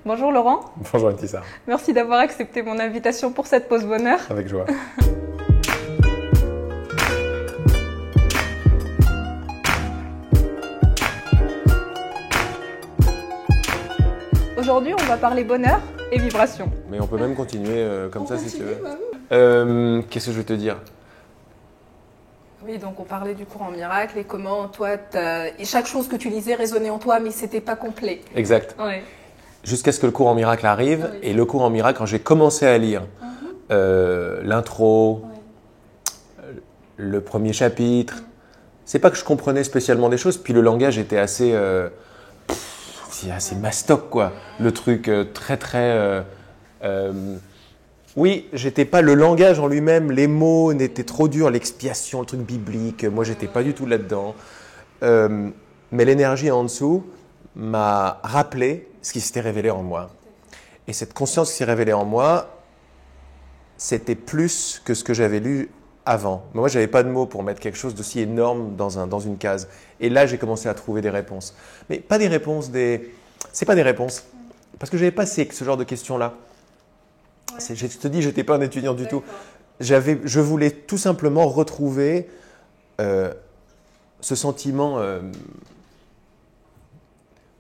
Bonjour Laurent. Bonjour Ntissa. Merci d'avoir accepté mon invitation pour cette pause bonheur. Avec joie. Aujourd'hui, on va parler bonheur et vibration. Mais on peut même continuer comme ça si tu veux. Qu'est-ce que je vais te dire? Oui, donc on parlait du courant miracle et comment toi, et chaque chose que tu lisais résonnait en toi, mais c'était pas complet. Exact. Ouais. Jusqu'à ce que le cours en miracle arrive. Oui. Et le cours en miracle, quand j'ai commencé à lire l'intro, le premier chapitre, c'est pas que je comprenais spécialement des choses, puis le langage était assez mastoc, quoi. Le truc très... Oui, j'étais pas le langage en lui-même, les mots n'étaient trop durs, l'expiation, le truc biblique, moi j'étais pas du tout là-dedans. Mais l'énergie en dessous m'a rappelé ce qui s'était révélé en moi. Et cette conscience qui s'est révélée en moi, c'était plus que ce que j'avais lu avant. Mais moi, je n'avais pas de mots pour mettre quelque chose d'aussi énorme dans une case. Et là, j'ai commencé à trouver des réponses. Mais pas des réponses, c'est pas des réponses. Parce que je n'avais pas ce genre de questions-là. Ouais. Je te dis, je n'étais pas un étudiant du tout. Je voulais tout simplement retrouver ce sentiment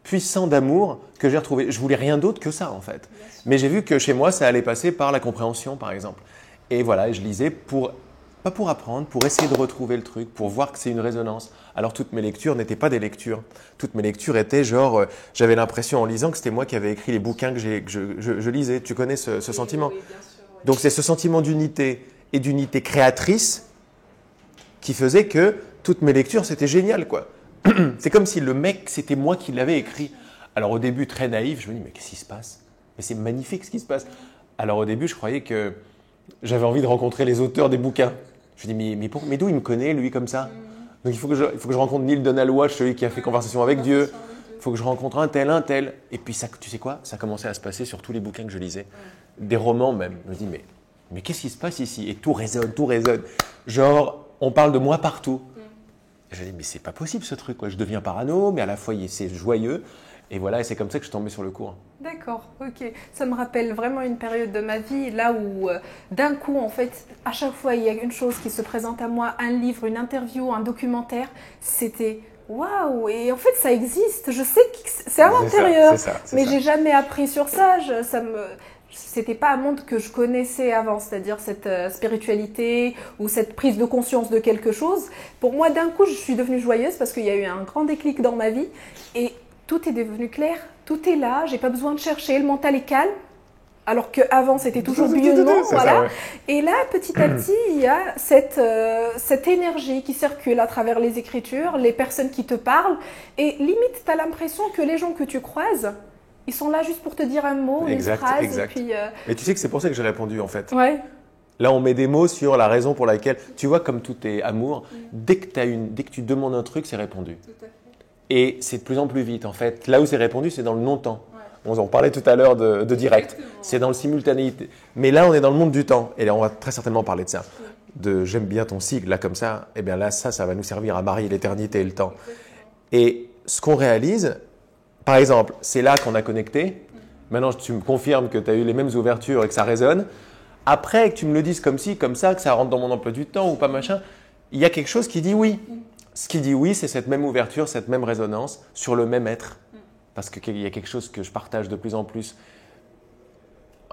puissant d'amour que j'ai retrouvé. Je voulais rien d'autre que ça, en fait. Mais j'ai vu que chez moi, ça allait passer par la compréhension, par exemple. Et voilà, je lisais pas pour apprendre, pour essayer de retrouver le truc, pour voir que c'est une résonance. Alors, toutes mes lectures n'étaient pas des lectures. Toutes mes lectures étaient genre, j'avais l'impression en lisant que c'était moi qui avais écrit les bouquins que je lisais. Tu connais ce sentiment? Oui, bien sûr, ouais. Donc, c'est ce sentiment d'unité et d'unité créatrice qui faisait que toutes mes lectures, c'était génial, quoi. C'est comme si le mec, c'était moi qui l'avais écrit. Alors au début, très naïf, je me dis, mais qu'est-ce qui se passe? Mais c'est magnifique ce qui se passe. Alors au début, je croyais que j'avais envie de rencontrer les auteurs des bouquins. Je me dis, mais d'où il me connaît, lui, comme ça? Donc il faut que je rencontre Neil Donald Walsh, celui qui a fait Conversation avec Dieu. Il faut que je rencontre un tel. Et puis, ça, tu sais quoi? Ça commençait à se passer sur tous les bouquins que je lisais. Des romans même. Je me dis, mais qu'est-ce qui se passe ici? Et tout résonne. Genre, on parle de moi partout. Je dis, mais c'est pas possible ce truc, quoi. Je deviens parano, mais à la fois c'est joyeux. Et voilà, et c'est comme ça que je suis tombé sur le cours. D'accord, ok. Ça me rappelle vraiment une période de ma vie, là où d'un coup, en fait, à chaque fois, il y a une chose qui se présente à moi, un livre, une interview, un documentaire. C'était waouh! Et en fait, ça existe. Je sais que c'est à l'intérieur, mais j'ai jamais appris sur ça. C'était pas un monde que je connaissais avant, c'est-à-dire cette spiritualité ou cette prise de conscience de quelque chose. Pour moi, d'un coup, je suis devenue joyeuse parce qu'il y a eu un grand déclic dans ma vie et tout est devenu clair, tout est là, j'ai pas besoin de chercher, le mental est calme, alors qu'avant c'était toujours bouillonnant, voilà. Ça, ouais. Et là, petit à petit, il y a cette énergie qui circule à travers les écritures, les personnes qui te parlent, et limite, tu as l'impression que les gens que tu croises, ils sont là juste pour te dire un mot, une phrase. Exact. Et puis, mais tu sais que c'est pour ça que j'ai répondu en fait. Ouais. Là, on met des mots sur la raison pour laquelle, tu vois, comme tout est amour, dès que tu demandes un truc, c'est répondu. Tout à fait. Et c'est de plus en plus vite en fait. Là où c'est répondu, c'est dans le non-temps. Ouais. On parlait tout à l'heure de direct. C'est dans le simultanéité. Mais là, on est dans le monde du temps. Et là, on va très certainement parler de ça. J'aime bien ton sigle, là comme ça. Et bien là, ça va nous servir à marier l'éternité et le temps. Et ce qu'on réalise, par exemple, c'est là qu'on a connecté. Maintenant, tu me confirmes que tu as eu les mêmes ouvertures et que ça résonne. Après, que tu me le dises comme ci, comme ça, que ça rentre dans mon emploi du temps ou pas machin, il y a quelque chose qui dit oui. Ce qui dit oui, c'est cette même ouverture, cette même résonance sur le même être. Parce qu'il y a quelque chose que je partage de plus en plus.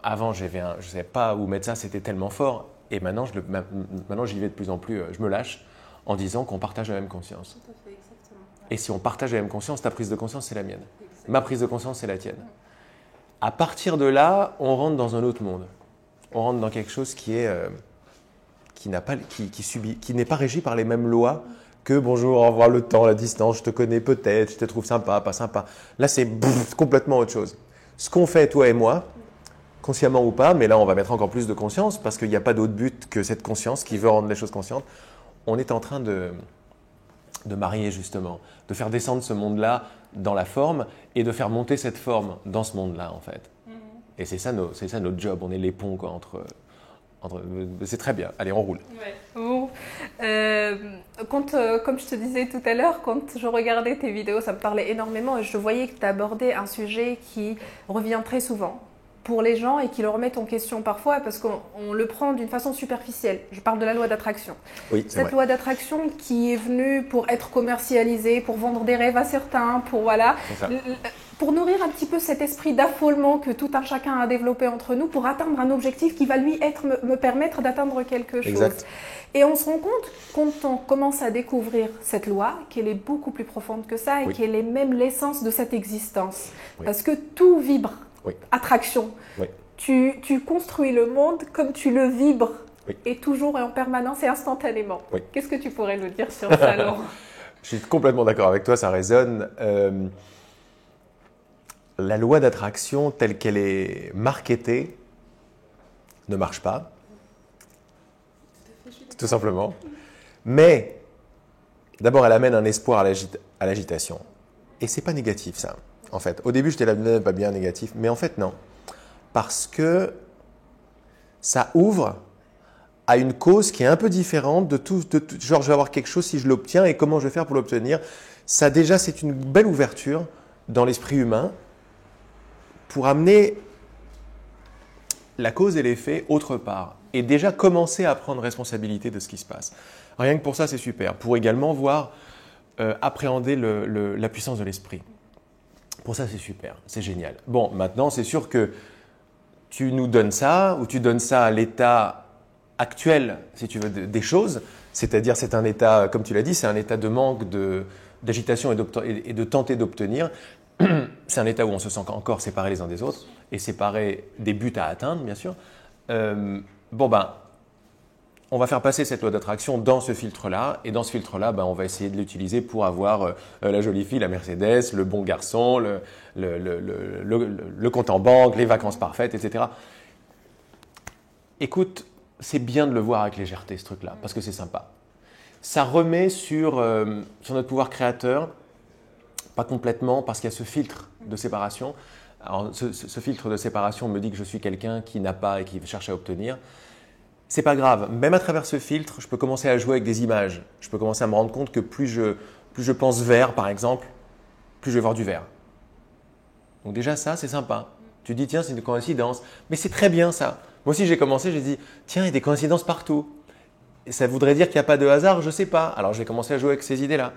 Avant, je ne savais pas où mettre ça, c'était tellement fort. Et maintenant, j'y vais de plus en plus, je me lâche en disant qu'on partage la même conscience. Tout à fait, exactement. Et si on partage la même conscience, ta prise de conscience, c'est la mienne. Exactement. Ma prise de conscience, c'est la tienne. À partir de là, on rentre dans un autre monde. On rentre dans quelque chose qui n'est pas régi par les mêmes lois que bonjour, au revoir, le temps, la distance, je te connais peut-être, je te trouve sympa, pas sympa. Là, c'est complètement autre chose. Ce qu'on fait, toi et moi, consciemment ou pas, mais là, on va mettre encore plus de conscience parce qu'il n'y a pas d'autre but que cette conscience qui veut rendre les choses conscientes. On est en train de marier justement, de faire descendre ce monde-là dans la forme et de faire monter cette forme dans ce monde-là, en fait. Et c'est ça notre job, on est les ponts quoi, C'est très bien. Allez, on roule. Ouais. Bon. Comme je te disais tout à l'heure, quand je regardais tes vidéos, ça me parlait énormément et je voyais que tu abordais un sujet qui revient très souvent pour les gens et qui le remettent en question parfois parce qu'on le prend d'une façon superficielle. Je parle de la loi d'attraction. Oui, c'est Cette vrai. loi d'attraction qui est venue pour être commercialisée, pour vendre des rêves à certains, pour voilà, pour nourrir un petit peu cet esprit d'affolement que tout un chacun a développé entre nous pour atteindre un objectif qui va lui me permettre d'atteindre quelque chose. Exact. Et on se rend compte, quand on commence à découvrir cette loi, qu'elle est beaucoup plus profonde que ça et qu'elle est même l'essence de cette existence. Parce que tout vibre. Attraction. Tu construis le monde comme tu le vibres et toujours et en permanence et instantanément. Qu'est-ce que tu pourrais nous dire sur ça, Laurent? Je suis complètement d'accord avec toi, ça résonne. La loi d'attraction telle qu'elle est marketée ne marche pas, tout simplement. Mais d'abord, elle amène un espoir à l'agitation. Et c'est pas négatif, ça. En fait, au début, j'étais là, pas bien négatif, mais en fait, non. Parce que ça ouvre à une cause qui est un peu différente de tout. Genre, je vais avoir quelque chose si je l'obtiens et comment je vais faire pour l'obtenir. Ça, déjà, c'est une belle ouverture dans l'esprit humain pour amener la cause et l'effet autre part. Et déjà commencer à prendre responsabilité de ce qui se passe. Rien que pour ça, c'est super. Pour également voir, appréhender la puissance de l'esprit. Pour ça, c'est super, c'est génial. Bon, maintenant, c'est sûr que tu nous donnes ça, ou tu donnes ça à l'état actuel, si tu veux, des choses. C'est-à-dire, c'est un état, comme tu l'as dit, c'est un état de manque, d'agitation et de tenter d'obtenir. C'est un état où on se sent encore séparés les uns des autres, et séparés des buts à atteindre, bien sûr. On va faire passer cette loi d'attraction dans ce filtre-là, et dans ce filtre-là, on va essayer de l'utiliser pour avoir la jolie fille, la Mercedes, le bon garçon, le compte en banque, les vacances parfaites, etc. Écoute, c'est bien de le voir avec légèreté, ce truc-là, parce que c'est sympa. Ça remet sur notre pouvoir créateur, pas complètement, parce qu'il y a ce filtre de séparation. Alors, ce filtre de séparation me dit que je suis quelqu'un qui n'a pas et qui cherche à obtenir. C'est pas grave, même à travers ce filtre, je peux commencer à jouer avec des images. Je peux commencer à me rendre compte que plus je pense vert, par exemple, plus je vais voir du vert. Donc déjà ça, c'est sympa. Tu dis, tiens, c'est une coïncidence. Mais c'est très bien ça. Moi aussi, j'ai commencé, j'ai dit, tiens, il y a des coïncidences partout. Et ça voudrait dire qu'il n'y a pas de hasard, je ne sais pas. Alors j'ai commencé à jouer avec ces idées-là.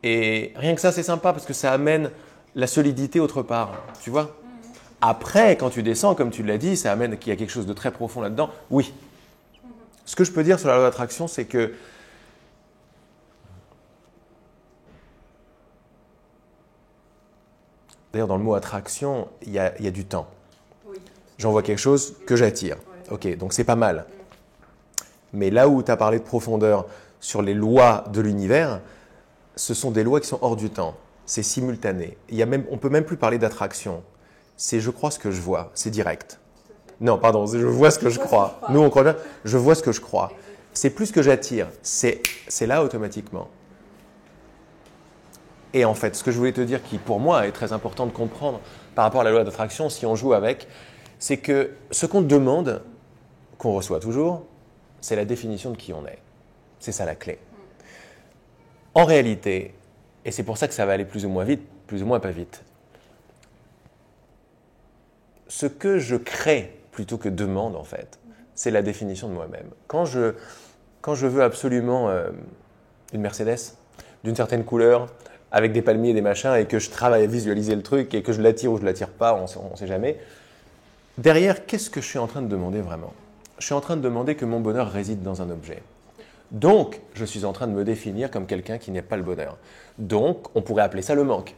Et rien que ça, c'est sympa parce que ça amène la solidité autre part. Tu vois ? Après, quand tu descends, comme tu l'as dit, ça amène qu'il y a quelque chose de très profond là-dedans. Oui. Ce que je peux dire sur la loi d'attraction, c'est que d'ailleurs, dans le mot attraction, il y a du temps. J'envoie quelque chose que j'attire. Ok, donc c'est pas mal. Mais là où tu as parlé de profondeur sur les lois de l'univers, ce sont des lois qui sont hors du temps. C'est simultané. On ne peut même plus parler d'attraction. C'est je crois ce que je vois. C'est direct. Non, pardon, je vois ce que je crois. Nous, on croit bien, je vois ce que je crois. C'est plus que j'attire. C'est là automatiquement. Et en fait, ce que je voulais te dire, qui pour moi est très important de comprendre par rapport à la loi d'attraction, si on joue avec, c'est que ce qu'on demande, qu'on reçoit toujours, c'est la définition de qui on est. C'est ça la clé. En réalité, et c'est pour ça que ça va aller plus ou moins vite, plus ou moins pas vite, ce que je crée plutôt que demande, en fait, c'est la définition de moi-même. Quand je veux absolument une Mercedes d'une certaine couleur, avec des palmiers et des machins, et que je travaille à visualiser le truc, et que je l'attire ou je ne l'attire pas, on ne sait jamais, derrière, qu'est-ce que je suis en train de demander vraiment ? Je suis en train de demander que mon bonheur réside dans un objet. Donc, je suis en train de me définir comme quelqu'un qui n'a pas le bonheur. Donc, on pourrait appeler ça le manque.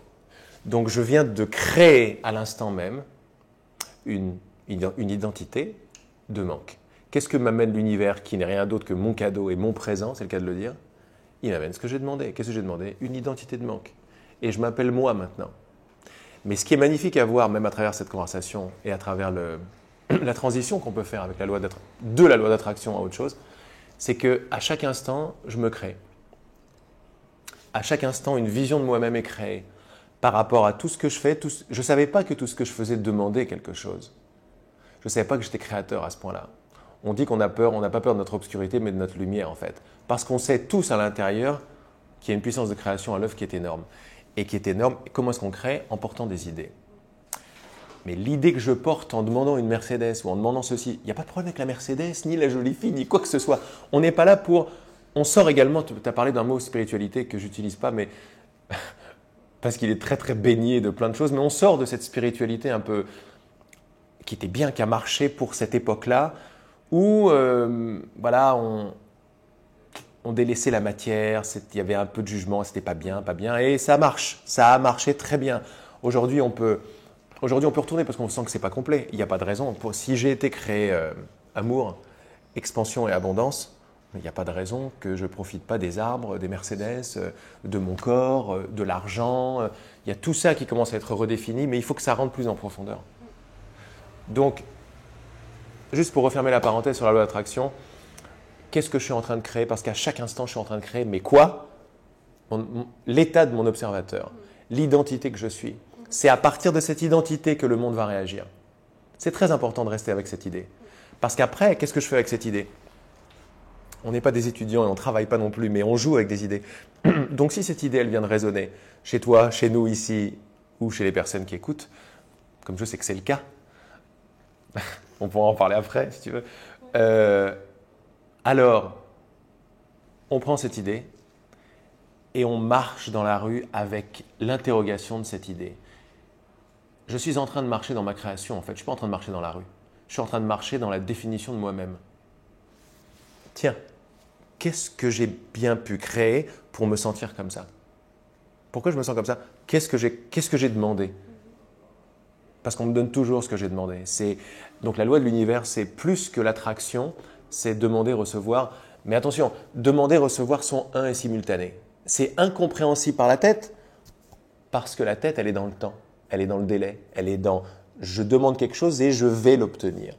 Donc, je viens de créer à l'instant même une identité de manque. Qu'est-ce que m'amène l'univers qui n'est rien d'autre que mon cadeau et mon présent, c'est le cas de le dire ? Il m'amène ce que j'ai demandé. Qu'est-ce que j'ai demandé ? Une identité de manque. Et je m'appelle moi maintenant. Mais ce qui est magnifique à voir, même à travers cette conversation et à travers la transition qu'on peut faire avec de la loi d'attraction à autre chose, c'est qu'à chaque instant, je me crée. À chaque instant, une vision de moi-même est créée par rapport à tout ce que je fais. Je ne savais pas que tout ce que je faisais demandait quelque chose. Je ne savais pas que j'étais créateur à ce point-là. On dit qu'on a peur, on n'a pas peur de notre obscurité, mais de notre lumière en fait. Parce qu'on sait tous à l'intérieur qu'il y a une puissance de création à l'œuvre qui est énorme. Et qui est énorme, comment est-ce qu'on crée? En portant des idées. Mais l'idée que je porte en demandant une Mercedes ou en demandant ceci, il n'y a pas de problème avec la Mercedes, ni la jolie fille, ni quoi que ce soit. On n'est pas là pour… On sort également, tu as parlé d'un mot spiritualité que j'utilise pas, mais parce qu'il est très très baigné de plein de choses, mais on sort de cette spiritualité un peu qui était bien, qui a marché pour cette époque-là, où voilà, on délaissait la matière, il y avait un peu de jugement, c'était pas bien, et ça marche, ça a marché très bien. Aujourd'hui, on peut retourner parce qu'on sent que c'est pas complet. Il n'y a pas de raison. Si j'ai été créé amour, expansion et abondance, il n'y a pas de raison que je ne profite pas des arbres, des Mercedes, de mon corps, de l'argent. Il y a tout ça qui commence à être redéfini, mais il faut que ça rentre plus en profondeur. Donc, juste pour refermer la parenthèse sur la loi d'attraction, qu'est-ce que je suis en train de créer? Parce qu'à chaque instant, je suis en train de créer, mais quoi? L'état de mon observateur, l'identité que je suis. C'est à partir de cette identité que le monde va réagir. C'est très important de rester avec cette idée. Parce qu'après, qu'est-ce que je fais avec cette idée? On n'est pas des étudiants et on ne travaille pas non plus, mais on joue avec des idées. Donc si cette idée, elle vient de résonner chez toi, chez nous ici, ou chez les personnes qui écoutent, comme je sais que c'est le cas, on pourra en parler après si tu veux, alors on prend cette idée et on marche dans la rue avec l'interrogation de cette idée. Je suis en train de marcher dans ma création en fait, je ne suis pas en train de marcher dans la rue, je suis en train de marcher dans la définition de moi-même. Tiens, qu'est-ce que j'ai bien pu créer pour me sentir comme ça? Pourquoi je me sens comme ça? Qu'est-ce que j'ai demandé? Parce qu'on me donne toujours ce que j'ai demandé. Donc la loi de l'univers, c'est plus que l'attraction, c'est demander, recevoir. Mais attention, demander, recevoir sont un et simultanés. C'est incompréhensible par la tête, parce que la tête, elle est dans le temps, elle est dans le délai, elle est dans « je demande quelque chose et je vais l'obtenir ».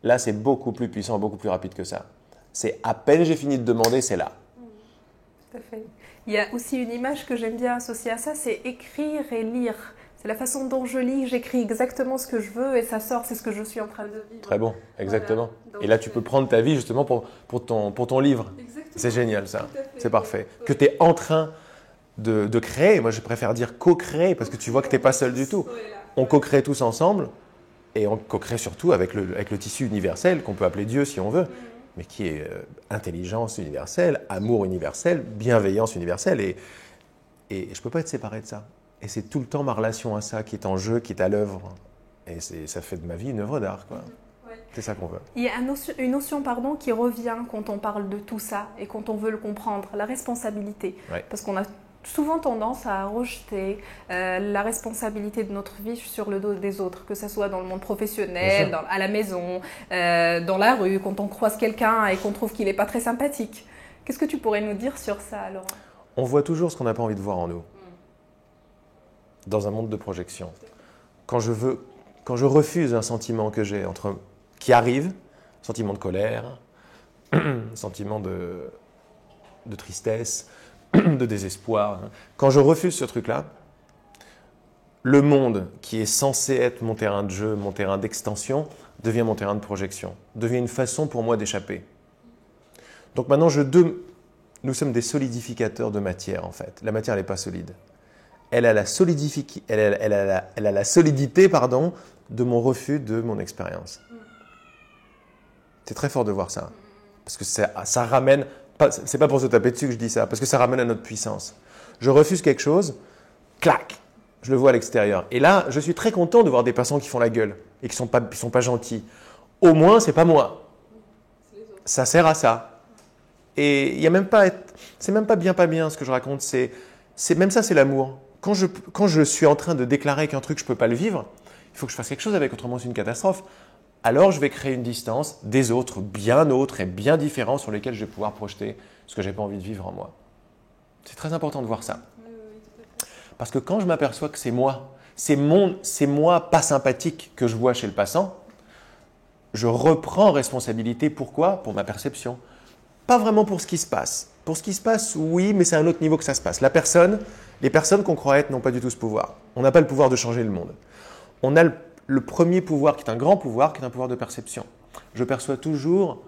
Là, c'est beaucoup plus puissant, beaucoup plus rapide que ça. C'est à peine j'ai fini de demander, c'est là. Tout à fait. Il y a aussi une image que j'aime bien associer à ça, c'est écrire et lire. C'est la façon dont je lis, j'écris exactement ce que je veux et ça sort, c'est ce que je suis en train de vivre. Très bon, exactement. Voilà. Donc, et là, tu peux prendre ta vie justement pour ton livre. C'est génial ça, c'est parfait. Ouais. Que tu es en train de créer, moi je préfère dire co-créer parce que tu vois que tu n'es pas seul du tout. On co-crée tous ensemble et on co-crée surtout avec le tissu universel qu'on peut appeler Dieu si on veut. Mais qui est intelligence universelle, amour universel, bienveillance universelle. Et je ne peux pas être séparé de ça. Et c'est tout le temps ma relation à ça qui est en jeu, qui est à l'œuvre. Et ça fait de ma vie une œuvre d'art, quoi. Ouais. C'est ça qu'on veut. Il y a une notion qui revient quand on parle de tout ça et quand on veut le comprendre, la responsabilité. Ouais. Parce qu'on a souvent tendance à rejeter la responsabilité de notre vie sur le dos des autres, que ce soit dans le monde professionnel, à la maison, dans la rue, quand on croise quelqu'un et qu'on trouve qu'il n'est pas très sympathique. Qu'est-ce que tu pourrais nous dire sur ça, Laurent? On voit toujours ce qu'on n'a pas envie de voir en nous, dans un monde de projection. Quand je refuse un sentiment que j'ai, qui arrive, sentiment de colère, sentiment de tristesse, de désespoir. Quand je refuse ce truc-là, le monde qui est censé être mon terrain de jeu, mon terrain d'extension, devient mon terrain de projection, devient une façon pour moi d'échapper. Donc maintenant, nous sommes des solidificateurs de matière en fait. La matière, elle n'est pas solide. Elle a la solidité de mon refus de mon expérience. C'est très fort de voir ça. Parce que ça ramène… C'est pas pour se taper dessus que je dis ça, parce que ça ramène à notre puissance. Je refuse quelque chose, clac, je le vois à l'extérieur. Et là, je suis très content de voir des personnes qui font la gueule et qui sont pas gentils. Au moins, c'est pas moi. Ça sert à ça. Et il y a même pas… C'est même pas bien ce que je raconte. Même ça, c'est l'amour. Quand je suis en train de déclarer qu'un truc, je peux pas le vivre, il faut que je fasse quelque chose avec, autrement c'est une catastrophe. Alors je vais créer une distance des autres, bien autres et bien différents sur lesquels je vais pouvoir projeter ce que je n'ai pas envie de vivre en moi. C'est très important de voir ça. Parce que quand je m'aperçois que c'est moi pas sympathique que je vois chez le passant, je reprends responsabilité. Pourquoi? Pour ma perception. Pas vraiment pour ce qui se passe. Pour ce qui se passe, oui, mais c'est à un autre niveau que ça se passe. Les personnes qu'on croit être n'ont pas du tout ce pouvoir. On n'a pas le pouvoir de changer le monde. On a le premier pouvoir, qui est un grand pouvoir, qui est un pouvoir de perception. Je perçois toujours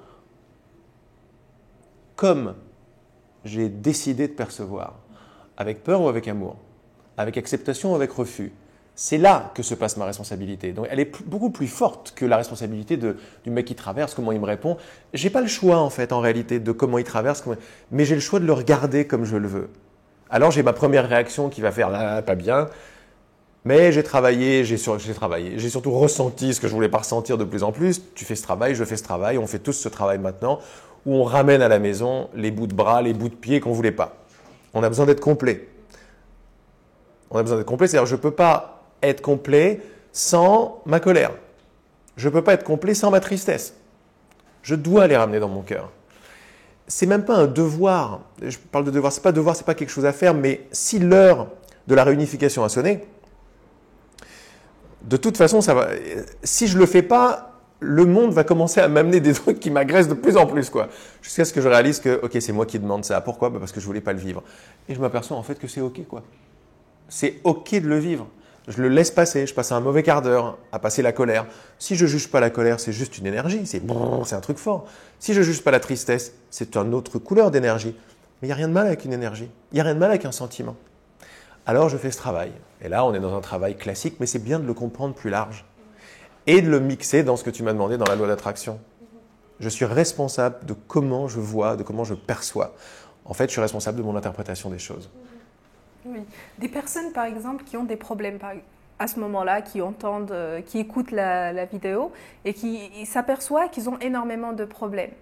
comme j'ai décidé de percevoir, avec peur ou avec amour, avec acceptation ou avec refus. C'est là que se passe ma responsabilité. Donc elle est beaucoup plus forte que la responsabilité du mec qui traverse, comment il me répond. J'ai pas le choix en fait en réalité de comment il traverse, mais j'ai le choix de le regarder comme je le veux. Alors j'ai ma première réaction qui va faire là, pas bien, mais j'ai travaillé, j'ai surtout ressenti ce que je voulais pas ressentir de plus en plus. Tu fais ce travail, je fais ce travail, on fait tous ce travail maintenant, où on ramène à la maison les bouts de bras, les bouts de pieds qu'on voulait pas. On a besoin d'être complet. On a besoin d'être complet, c'est-à-dire je peux pas être complet sans ma colère. Je ne peux pas être complet sans ma tristesse. Je dois les ramener dans mon cœur. C'est même pas un devoir. Je parle de devoir, c'est pas quelque chose à faire, mais si l'heure de la réunification a sonné, de toute façon, ça va. Si je le fais pas, le monde va commencer à m'amener des trucs qui m'agressent de plus en plus, quoi. Jusqu'à ce que je réalise que, ok, c'est moi qui demande ça. Pourquoi? Parce que je voulais pas le vivre. Et je m'aperçois en fait que c'est ok, quoi. C'est ok de le vivre. Je le laisse passer, je passe un mauvais quart d'heure à passer la colère. Si je ne juge pas la colère, c'est juste une énergie, c'est un truc fort. Si je ne juge pas la tristesse, c'est une autre couleur d'énergie. Mais il n'y a rien de mal avec une énergie, il n'y a rien de mal avec un sentiment. Alors je fais ce travail. Et là, on est dans un travail classique, mais c'est bien de le comprendre plus large. Et de le mixer dans ce que tu m'as demandé dans la loi d'attraction. Je suis responsable de comment je vois, de comment je perçois. En fait, je suis responsable de mon interprétation des choses. Oui. Des personnes, par exemple, qui ont des problèmes à ce moment-là, qui entendent, qui écoutent la vidéo et qui s'aperçoivent qu'ils ont énormément de problèmes.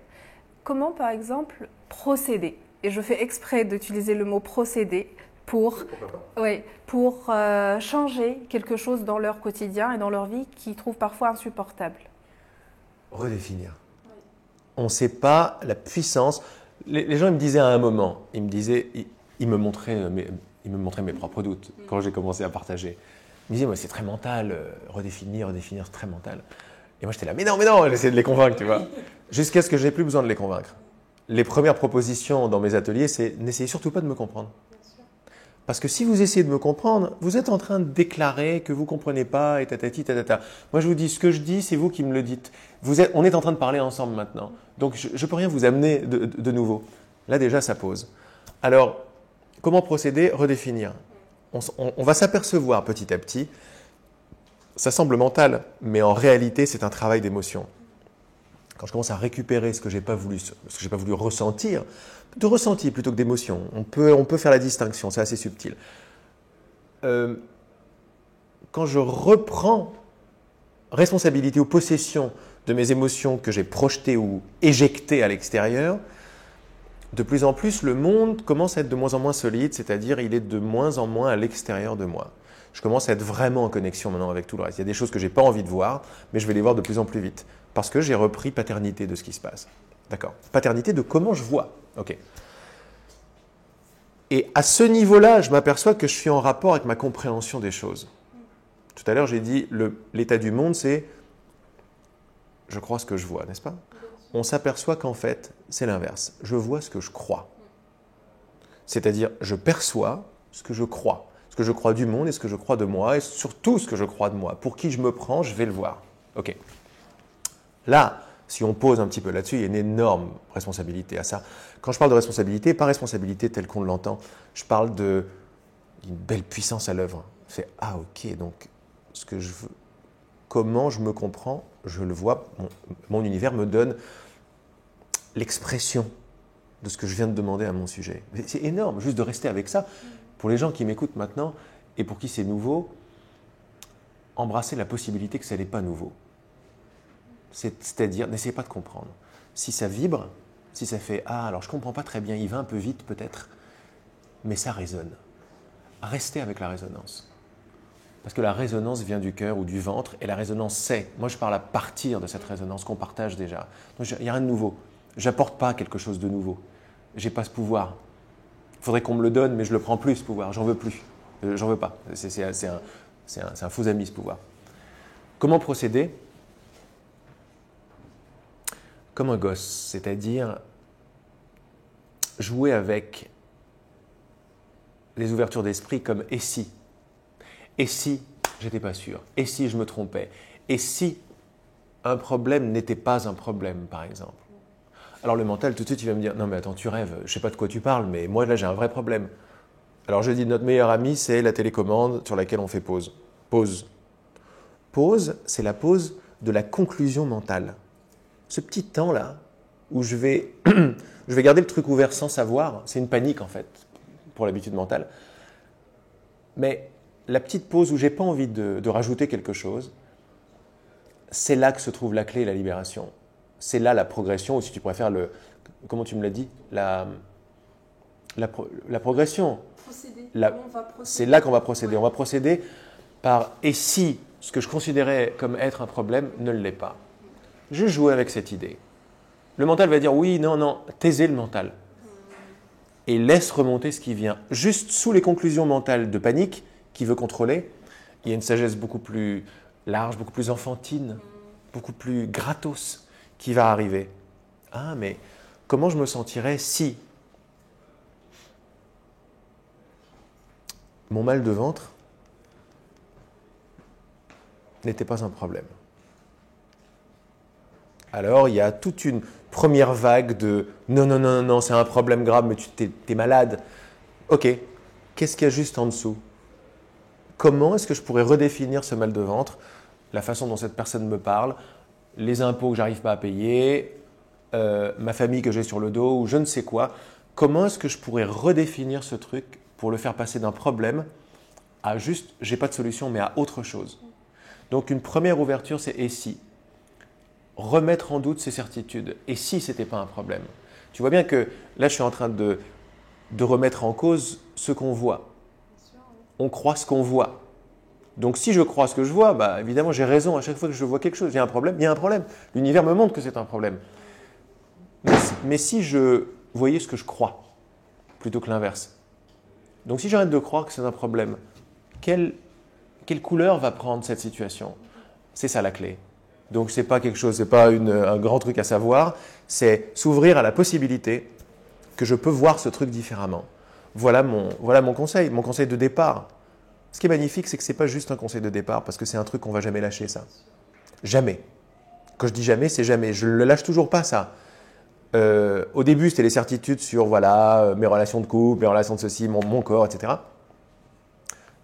Comment, par exemple, procéder? Et je fais exprès d'utiliser le mot procéder pour changer quelque chose dans leur quotidien et dans leur vie qu'ils trouvent parfois insupportable. Redéfinir. Oui. On ne sait pas la puissance. Les gens ils me disaient à un moment, ils me montraient mes propres doutes quand j'ai commencé à partager. Ils me disaient, c'est très mental, redéfinir, c'est très mental. Et moi, j'étais là, mais non, j'essayais de les convaincre, tu vois. Jusqu'à ce que je n'ai plus besoin de les convaincre. Les premières propositions dans mes ateliers, c'est n'essayez surtout pas de me comprendre. Parce que si vous essayez de me comprendre, vous êtes en train de déclarer que vous ne comprenez pas, et tatati, tatata. Moi, je vous dis, ce que je dis, c'est vous qui me le dites. On est en train de parler ensemble maintenant. Donc, je ne peux rien vous amener de nouveau. Là, déjà, ça pose. Alors, comment procéder? Redéfinir. On va s'apercevoir petit à petit, ça semble mental, mais en réalité, c'est un travail d'émotion. Quand je commence à récupérer ce que je n'ai pas voulu ressentir, de ressenti plutôt que d'émotion, on peut faire la distinction, c'est assez subtil. Quand je reprends responsabilité ou possession de mes émotions que j'ai projetées ou éjectées à l'extérieur, de plus en plus, le monde commence à être de moins en moins solide, c'est-à-dire il est de moins en moins à l'extérieur de moi. Je commence à être vraiment en connexion maintenant avec tout le reste. Il y a des choses que je n'ai pas envie de voir, mais je vais les voir de plus en plus vite, parce que j'ai repris paternité de ce qui se passe. D'accord? Paternité de comment je vois. Ok. Et à ce niveau-là, je m'aperçois que je suis en rapport avec ma compréhension des choses. Tout à l'heure, j'ai dit, l'état du monde, c'est je crois ce que je vois, n'est-ce pas? On s'aperçoit qu'en fait, c'est l'inverse. Je vois ce que je crois. C'est-à-dire, je perçois ce que je crois. Ce que je crois du monde et ce que je crois de moi, et surtout ce que je crois de moi. Pour qui je me prends, je vais le voir. Ok. Là, si on pose un petit peu là-dessus, il y a une énorme responsabilité à ça. Quand je parle de responsabilité, pas responsabilité telle qu'on l'entend, je parle d'une belle puissance à l'œuvre. C'est ok, donc ce que je veux, comment je me comprends, je le vois, mon univers me donne l'expression de ce que je viens de demander à mon sujet. C'est énorme, juste de rester avec ça. Pour les gens qui m'écoutent maintenant et pour qui c'est nouveau, embrasser la possibilité que ça n'est pas nouveau. C'est-à-dire, n'essayez pas de comprendre. Si ça vibre, si ça fait « Ah, alors je ne comprends pas très bien, il va un peu vite peut-être », mais ça résonne. Restez avec la résonance. Parce que la résonance vient du cœur ou du ventre, et la résonance c'est. Moi, je parle à partir de cette résonance qu'on partage déjà. Donc, il n'y a rien de nouveau. Je n'apporte pas quelque chose de nouveau. Je n'ai pas ce pouvoir. Il faudrait qu'on me le donne, mais je ne le prends plus, ce pouvoir. J'en veux plus. J'en veux pas. C'est un faux ami, ce pouvoir. Comment procéder? Comme un gosse, c'est-à-dire jouer avec les ouvertures d'esprit comme « et si ». Et si j'étais pas sûr? Et si je me trompais? Et si un problème n'était pas un problème, par exemple. Alors le mental, tout de suite, il va me dire, non mais attends, tu rêves, je ne sais pas de quoi tu parles, mais moi là j'ai un vrai problème. Alors je dis, notre meilleur ami, c'est la télécommande sur laquelle on fait pause. Pause. Pause, c'est la pause de la conclusion mentale. Ce petit temps-là, où je vais garder le truc ouvert sans savoir, c'est une panique en fait, pour l'habitude mentale. Mais la petite pause où j'ai pas envie de rajouter quelque chose, c'est là que se trouve la clé et la libération. C'est là la progression, ou si tu préfères comment tu me l'as dit, la progression. C'est là qu'on va procéder. On va procéder par « et si ce que je considérais comme être un problème ne l'est pas ». Je jouais avec cette idée. Le mental va dire « oui, non, non », taisez le mental. Et laisse remonter ce qui vient. Juste sous les conclusions mentales de panique, qui veut contrôler, il y a une sagesse beaucoup plus large, beaucoup plus enfantine, beaucoup plus gratos qui va arriver. Ah, mais comment je me sentirais si mon mal de ventre n'était pas un problème? Alors, il y a toute une première vague de « non, non, non, non, c'est un problème grave, mais tu t'es malade ». Ok, qu'est-ce qu'il y a juste en dessous? Comment est-ce que je pourrais redéfinir ce mal de ventre, la façon dont cette personne me parle, les impôts que j'arrive pas à payer, ma famille que j'ai sur le dos ou je ne sais quoi? Comment est-ce que je pourrais redéfinir ce truc pour le faire passer d'un problème à juste, j'ai pas de solution, mais à autre chose? Donc une première ouverture, c'est « et si ?» Remettre en doute ses certitudes. Et si ce n'était pas un problème? Tu vois bien que là, je suis en train de remettre en cause ce qu'on voit. On croit ce qu'on voit. Donc si je crois ce que je vois, bah, évidemment, j'ai raison. À chaque fois que je vois quelque chose, il y a un problème, il y a un problème. L'univers me montre que c'est un problème. Mais si je voyais ce que je crois, plutôt que l'inverse. Donc si j'arrête de croire que c'est un problème, quelle couleur va prendre cette situation? C'est ça la clé. Donc ce n'est pas quelque chose, c'est pas un grand truc à savoir, c'est s'ouvrir à la possibilité que je peux voir ce truc différemment. Voilà mon conseil de départ. Ce qui est magnifique, c'est que ce n'est pas juste un conseil de départ, parce que c'est un truc qu'on ne va jamais lâcher, ça. Jamais. Quand je dis jamais, c'est jamais. Je ne le lâche toujours pas, ça. Au début, c'était les certitudes sur mes relations de couple, mes relations de ceci, mon corps, etc.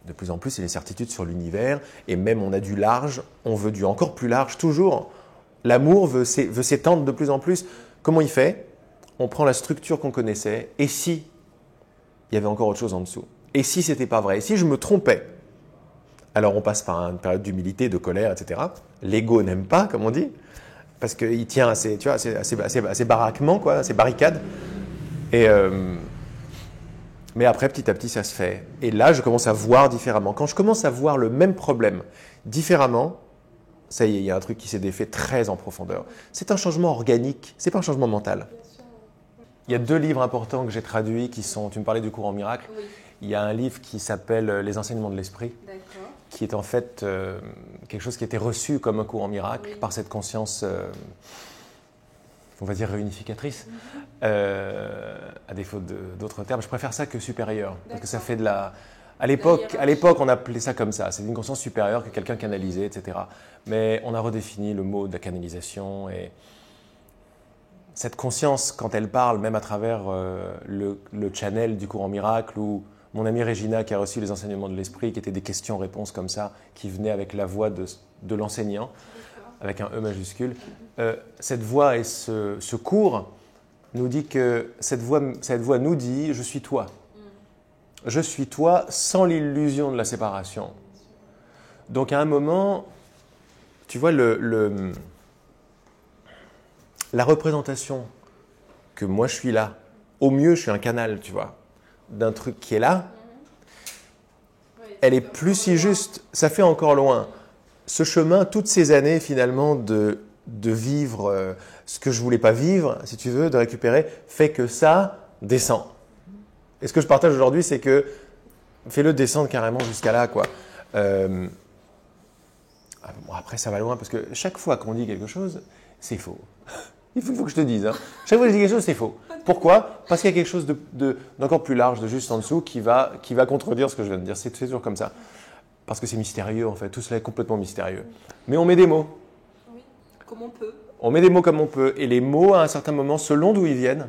De plus en plus, c'est les certitudes sur l'univers. Et même, on a du large, on veut du encore plus large, toujours. L'amour veut s'étendre de plus en plus. Comment il fait? On prend la structure qu'on connaissait. Et si il y avait encore autre chose en dessous? Et si ce n'était pas vrai? Et si je me trompais? Alors, on passe par une période d'humilité, de colère, etc. L'ego n'aime pas, comme on dit, parce qu'il tient à ses baraquements, quoi, à ses barricades. Mais après, petit à petit, ça se fait. Et là, je commence à voir différemment. Quand je commence à voir le même problème différemment, ça y est, il y a un truc qui s'est défait très en profondeur. C'est un changement organique, ce n'est pas un changement mental. Il y a 2 livres importants que j'ai traduits qui sont, tu me parlais du courant miracle. Oui. Il y a un livre qui s'appelle Les enseignements de l'esprit, qui est en fait quelque chose qui a été reçu comme un courant miracle par cette conscience, on va dire réunificatrice, à défaut d'autres termes. Je préfère ça que supérieur, parce que ça fait de la... À l'époque, on appelait ça comme ça. C'est une conscience supérieure que quelqu'un canalisait, etc. Mais on a redéfini le mot de la canalisation et cette conscience, quand elle parle, même à travers le channel du courant miracle ou mon amie Regina qui a reçu les enseignements de l'esprit, qui étaient des questions-réponses comme ça, qui venaient avec la voix de l'enseignant, avec un E majuscule. Cette voix et ce cours nous dit que cette voix nous dit « je suis toi ». Je suis toi sans l'illusion de la séparation. Donc à un moment, tu vois, la représentation que moi je suis là, au mieux je suis un canal, tu vois, d'un truc qui est là, elle est plus si juste, ça fait encore loin. Ce chemin, toutes ces années finalement de vivre ce que je voulais pas vivre, si tu veux, de récupérer, fait que ça descend. Et ce que je partage aujourd'hui, c'est que fais-le descendre carrément jusqu'à là, quoi. Bon, après, ça va loin parce que chaque fois qu'on dit quelque chose, c'est faux. Il faut que je te dise. Hein. Chaque fois que je dis quelque chose, c'est faux. Pourquoi? Parce qu'il y a quelque chose d'encore plus large, de juste en dessous, qui va contredire ce que je viens de dire. C'est toujours comme ça. Parce que c'est mystérieux, en fait. Tout cela est complètement mystérieux. Mais on met des mots. comme on peut. On met des mots comme on peut. Et les mots, à un certain moment, selon d'où ils viennent,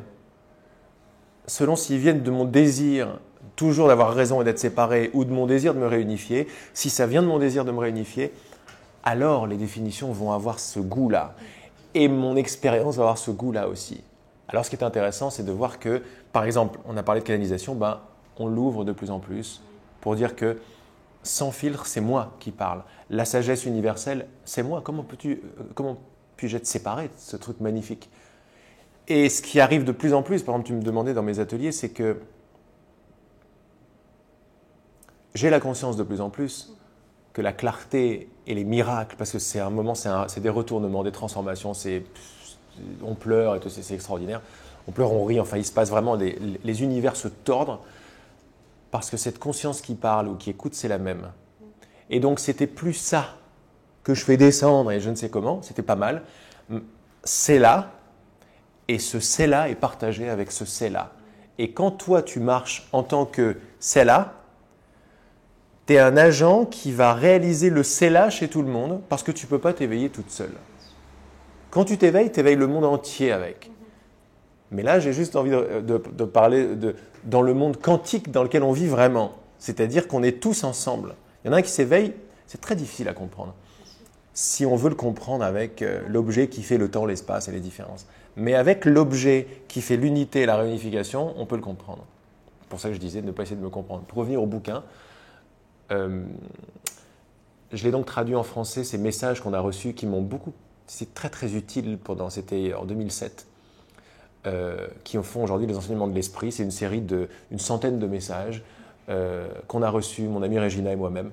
selon s'ils viennent de mon désir toujours d'avoir raison et d'être séparé, ou de mon désir de me réunifier, si ça vient de mon désir de me réunifier, alors les définitions vont avoir ce goût-là. Et mon expérience va avoir ce goût-là aussi. Alors ce qui est intéressant, c'est de voir que, par exemple, on a parlé de canalisation, on l'ouvre de plus en plus pour dire que sans filtre, c'est moi qui parle. La sagesse universelle, c'est moi. Comment puis-je être séparé de ce truc magnifique? Et ce qui arrive de plus en plus, par exemple, tu me demandais dans mes ateliers, c'est que j'ai la conscience de plus en plus que la clarté et les miracles, parce que c'est un moment, c'est des retournements, des transformations, on pleure et tout, c'est extraordinaire. On pleure, on rit, enfin il se passe vraiment, les univers se tordent parce que cette conscience qui parle ou qui écoute, c'est la même. Et donc c'était plus ça que je fais descendre et je ne sais comment, c'était pas mal. C'est là, et ce c'est là est partagé avec ce c'est là. Et quand toi tu marches en tant que c'est là, tu es un agent qui va réaliser le c'est là chez tout le monde parce que tu ne peux pas t'éveiller toute seule. Quand tu t'éveilles le monde entier avec. Mais là, j'ai juste envie de parler dans le monde quantique dans lequel on vit vraiment. C'est-à-dire qu'on est tous ensemble. Il y en a un qui s'éveille, c'est très difficile à comprendre. Si on veut le comprendre avec l'objet qui fait le temps, l'espace et les différences. Mais avec l'objet qui fait l'unité et la réunification, on peut le comprendre. C'est pour ça que je disais de ne pas essayer de me comprendre. Pour revenir au bouquin, je l'ai donc traduit en français, ces messages qu'on a reçus qui m'ont beaucoup... C'est très très utile, c'était en 2007, qui font aujourd'hui les enseignements de l'esprit. C'est une série d'une centaine de messages qu'on a reçus, mon amie Regina et moi-même,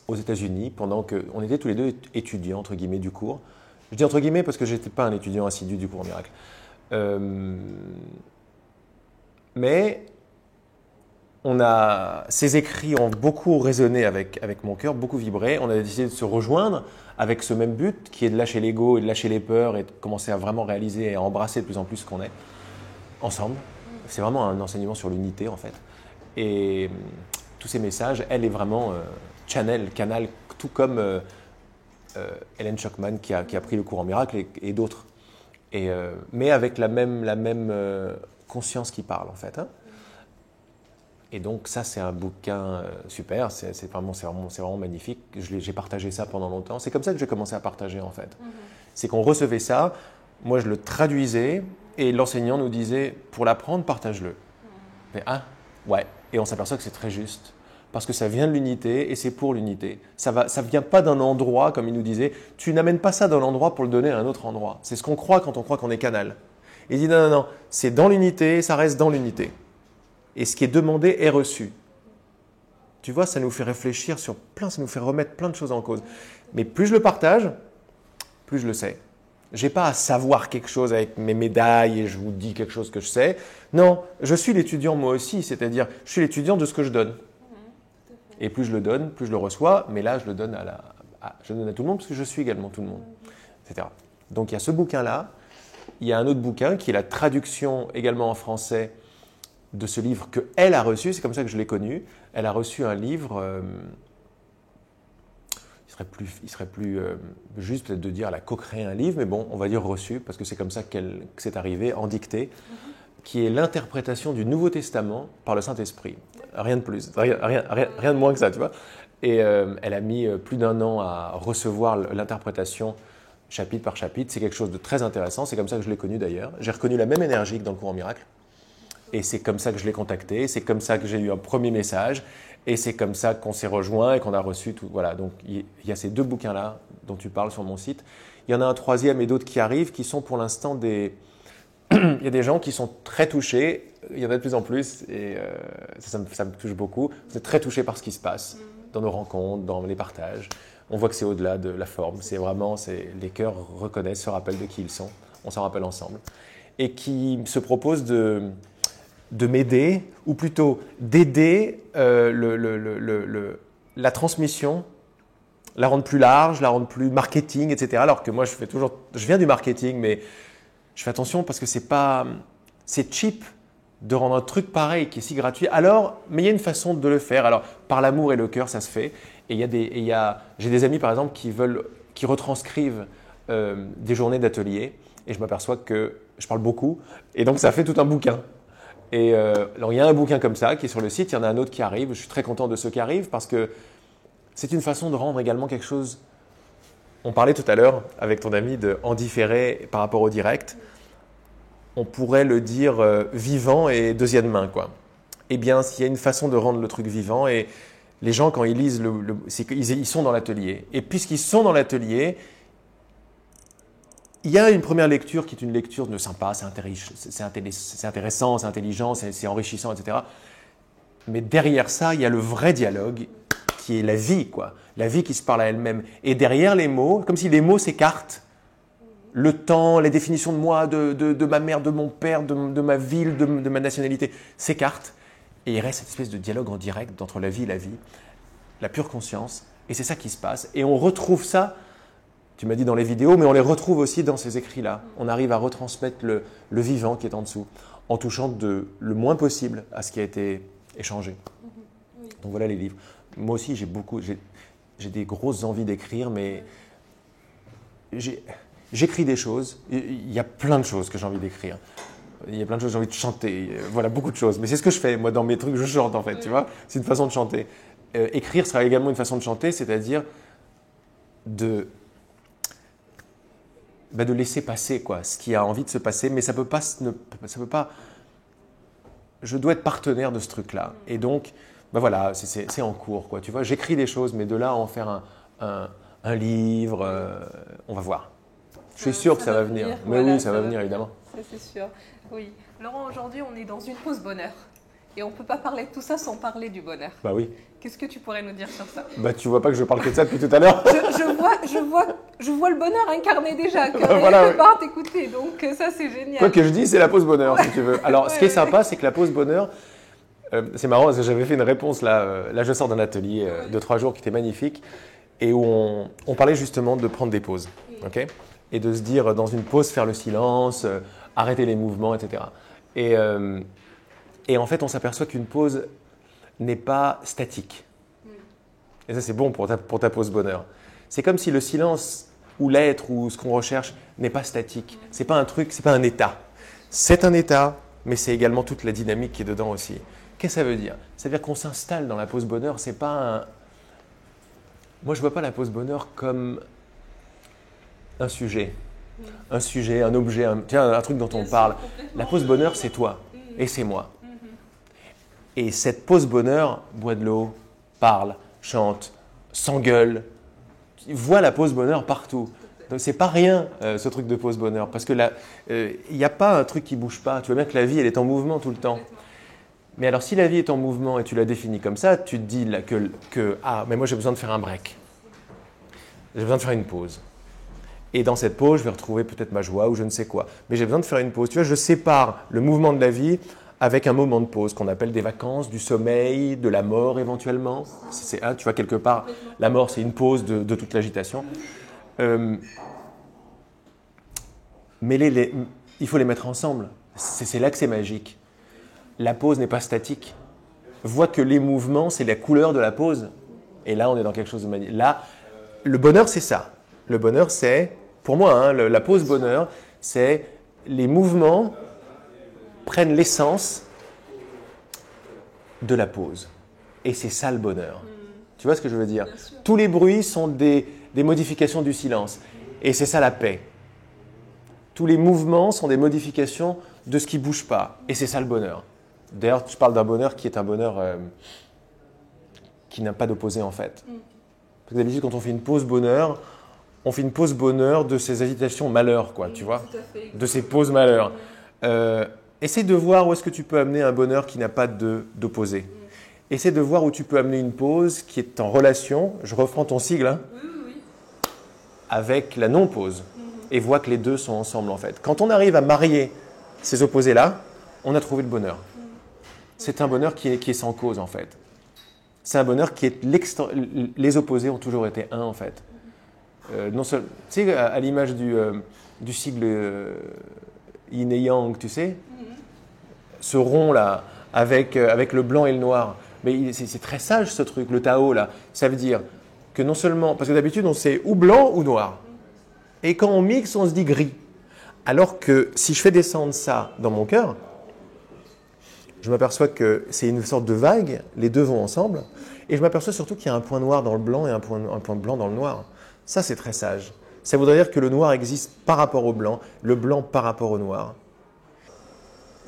aux États-Unis, pendant qu'on était tous les deux étudiants, entre guillemets, du cours. Je dis entre guillemets parce que je n'étais pas un étudiant assidu du cours en miracle. Mais ces écrits ont beaucoup résonné avec mon cœur, beaucoup vibré. On a décidé de se rejoindre avec ce même but, qui est de lâcher l'ego et de lâcher les peurs et de commencer à vraiment réaliser et à embrasser de plus en plus ce qu'on est, ensemble. C'est vraiment un enseignement sur l'unité, en fait. Et tous ces messages, elle est vraiment canal, tout comme Helen Schuckman qui a pris le cours en miracle et d'autres. Mais avec la même conscience qui parle, en fait. Hein. Et donc ça, c'est un bouquin super, c'est vraiment magnifique. J'ai partagé ça pendant longtemps. C'est comme ça que j'ai commencé à partager, en fait. C'est qu'on recevait ça, moi je le traduisais, et l'enseignant nous disait, pour l'apprendre, partage-le. Mais ouais. Et on s'aperçoit que c'est très juste, parce que ça vient de l'unité, et c'est pour l'unité. Ça ne vient pas d'un endroit, comme il nous disait. Tu n'amènes pas ça d'un endroit pour le donner à un autre endroit. C'est ce qu'on croit quand on croit qu'on est canal. Et il dit, non, c'est dans l'unité, ça reste dans l'unité. Et ce qui est demandé est reçu. Tu vois, ça nous fait réfléchir sur ça nous fait remettre plein de choses en cause. Mais plus je le partage, plus je le sais. Je n'ai pas à savoir quelque chose avec mes médailles et je vous dis quelque chose que je sais. Non, je suis l'étudiant moi aussi, c'est-à-dire je suis l'étudiant de ce que je donne. Et plus je le donne, plus je le reçois, mais là je le donne je le donne à tout le monde parce que je suis également tout le monde, etc. Donc il y a ce bouquin-là, il y a un autre bouquin qui est la traduction également en français de ce livre qu'elle a reçu, c'est comme ça que je l'ai connu. Elle a reçu un livre, il serait plus juste peut-être de dire elle a co-créé un livre, mais bon, on va dire reçu, parce que c'est comme ça que c'est arrivé, en dictée, qui est l'interprétation du Nouveau Testament par le Saint-Esprit. Rien de plus, rien de moins que ça, tu vois. Et elle a mis plus d'1 an à recevoir l'interprétation chapitre par chapitre. C'est quelque chose de très intéressant, c'est comme ça que je l'ai connu d'ailleurs. J'ai reconnu la même énergie que dans le cours en miracle. Et c'est comme ça que je l'ai contacté, c'est comme ça que j'ai eu un premier message, et c'est comme ça qu'on s'est rejoint et qu'on a reçu tout. Voilà, donc il y a ces 2 bouquins-là dont tu parles sur mon site. Il y en a un troisième et d'autres qui arrivent, qui sont pour l'instant des... Il y a des gens qui sont très touchés, il y en a de plus en plus, et ça me touche beaucoup. Vous êtes très touchés par ce qui se passe dans nos rencontres, dans les partages. On voit que c'est au-delà de la forme, les cœurs reconnaissent, se rappellent de qui ils sont, on s'en rappelle ensemble. Et qui se proposent de m'aider, ou plutôt d'aider la transmission, la rendre plus large, la rendre plus marketing, etc. Alors que moi, je viens du marketing, mais je fais attention parce que c'est cheap de rendre un truc pareil qui est si gratuit. Mais il y a une façon de le faire. Alors, par l'amour et le cœur, ça se fait. Et j'ai des amis, par exemple, qui retranscrivent des journées d'atelier et je m'aperçois que je parle beaucoup et donc ça fait tout un bouquin. Et alors il y a un bouquin comme ça qui est sur le site, il y en a un autre qui arrive. Je suis très content de ceux qui arrivent parce que c'est une façon de rendre également quelque chose. On parlait tout à l'heure avec ton ami en différé par rapport au direct. On pourrait le dire vivant et deuxième main, quoi. Eh bien, s'il y a une façon de rendre le truc vivant, et les gens, quand ils lisent, c'est qu'ils sont dans l'atelier. Et puisqu'ils sont dans l'atelier, il y a une première lecture qui est une lecture de sympa, c'est intéressant, c'est intelligent, c'est enrichissant, etc. Mais derrière ça, il y a le vrai dialogue qui est la vie, quoi. La vie qui se parle à elle-même. Et derrière les mots, comme si les mots s'écartent, le temps, les définitions de moi, de ma mère, de mon père, de ma ville, de ma nationalité, s'écartent. Et il reste cette espèce de dialogue en direct entre la vie et la vie, la pure conscience. Et c'est ça qui se passe. Et on retrouve ça, tu m'as dit dans les vidéos, mais on les retrouve aussi dans ces écrits-là. On arrive à retransmettre le vivant qui est en dessous, en touchant le moins possible à ce qui a été échangé. Donc voilà les livres. Moi aussi, j'ai des grosses envies d'écrire, mais j'écris des choses. Il y a plein de choses que j'ai envie d'écrire. Il y a plein de choses que j'ai envie de chanter. Voilà, beaucoup de choses. Mais c'est ce que je fais. Moi, dans mes trucs, je chante en fait. Tu vois, c'est une façon de chanter. Écrire sera également une façon de chanter, c'est-à-dire de laisser passer quoi, ce qui a envie de se passer. Mais ça peut pas. Je dois être partenaire de ce truc-là. Et donc, voilà, c'est en cours, quoi. Tu vois, j'écris des choses, mais de là à en faire un livre, on va voir. Je suis sûr que ça va venir. Mais voilà, oui, ça va venir, évidemment. Ça, c'est sûr. Oui. Laurent, aujourd'hui, on est dans une pause bonheur. Et on ne peut pas parler de tout ça sans parler du bonheur. Bah oui. Qu'est-ce que tu pourrais nous dire sur ça? Tu vois pas que je parle que de ça depuis tout à l'heure? je vois le bonheur incarné déjà, que voilà, je peux pas t'écouter. Donc ça, c'est génial. Quoi que je dis, c'est la pause bonheur, si tu veux. Alors, ce qui est sympa, c'est que la pause bonheur, c'est marrant parce que j'avais fait une réponse là. Là, je sors d'un atelier de 3 jours qui était magnifique et où on parlait justement de prendre des pauses. Okay, et de se dire, dans une pause, faire le silence, arrêter les mouvements, etc. Et en fait, on s'aperçoit qu'une pause n'est pas statique. Et ça, c'est bon pour ta pause bonheur. C'est comme si le silence ou l'être ou ce qu'on recherche n'est pas statique. C'est pas un truc, c'est pas un état. C'est un état, mais c'est également toute la dynamique qui est dedans aussi. Qu'est-ce que ça veut dire? Ça veut dire qu'on s'installe dans la pause bonheur. C'est pas un... Moi, je vois pas la pause bonheur comme un sujet, un objet, un truc dont on parle. La pause bonheur, c'est toi et c'est moi. Et cette pause bonheur boit de l'eau, parle, chante, s'engueule, voit la pause bonheur partout. Donc c'est pas rien ce truc de pause bonheur parce que là, il n'y a pas un truc qui bouge pas. Tu vois bien que la vie, elle est en mouvement tout le temps. Mais alors si la vie est en mouvement et tu la définis comme ça, tu te dis là mais moi j'ai besoin de faire un break. J'ai besoin de faire une pause. Et dans cette pause, je vais retrouver peut-être ma joie ou je ne sais quoi. Mais j'ai besoin de faire une pause. Tu vois, je sépare le mouvement de la vie avec un moment de pause qu'on appelle des vacances, du sommeil, de la mort éventuellement. Tu vois, quelque part, la mort, c'est une pause de toute l'agitation. Mais il faut les mettre ensemble. C'est là que c'est magique. La pause n'est pas statique. Vois que les mouvements, c'est la couleur de la pause. Et là, on est dans quelque chose de magnifique. Là, le bonheur, c'est ça. Le bonheur, c'est, pour moi, la pause bonheur, c'est les mouvements prennent l'essence de la pause. Et c'est ça le bonheur. Tu vois ce que je veux dire? Tous les bruits sont des modifications du silence. Et c'est ça la paix. Tous les mouvements sont des modifications de ce qui ne bouge pas. Et c'est ça le bonheur. D'ailleurs, je parle d'un bonheur qui est un bonheur qui n'a pas d'opposé en fait. Parce que d'habitude, quand on fait une pause bonheur, on fait une pause bonheur de ces agitations malheur, quoi, tu vois, de ces pauses malheur. Essaie de voir où est-ce que tu peux amener un bonheur qui n'a pas d'opposé. Essaie de voir où tu peux amener une pause qui est en relation, je reprends ton sigle, hein, avec la non-pause. Et vois que les deux sont ensemble en fait. Quand on arrive à marier ces opposés-là, on a trouvé le bonheur. C'est un bonheur qui est sans cause en fait. C'est un bonheur qui est les opposés ont toujours été un en fait. Tu sais, à l'image du sigle yin et yang, tu sais, ce rond là avec le blanc et le noir. Mais c'est très sage ce truc, le Tao là. Ça veut dire que non seulement, parce que d'habitude on sait ou blanc ou noir. Et quand on mixe, on se dit gris. Alors que si je fais descendre ça dans mon cœur, je m'aperçois que c'est une sorte de vague, les deux vont ensemble, et je m'aperçois surtout qu'il y a un point noir dans le blanc et un point blanc dans le noir. Ça, c'est très sage. Ça voudrait dire que le noir existe par rapport au blanc, le blanc par rapport au noir.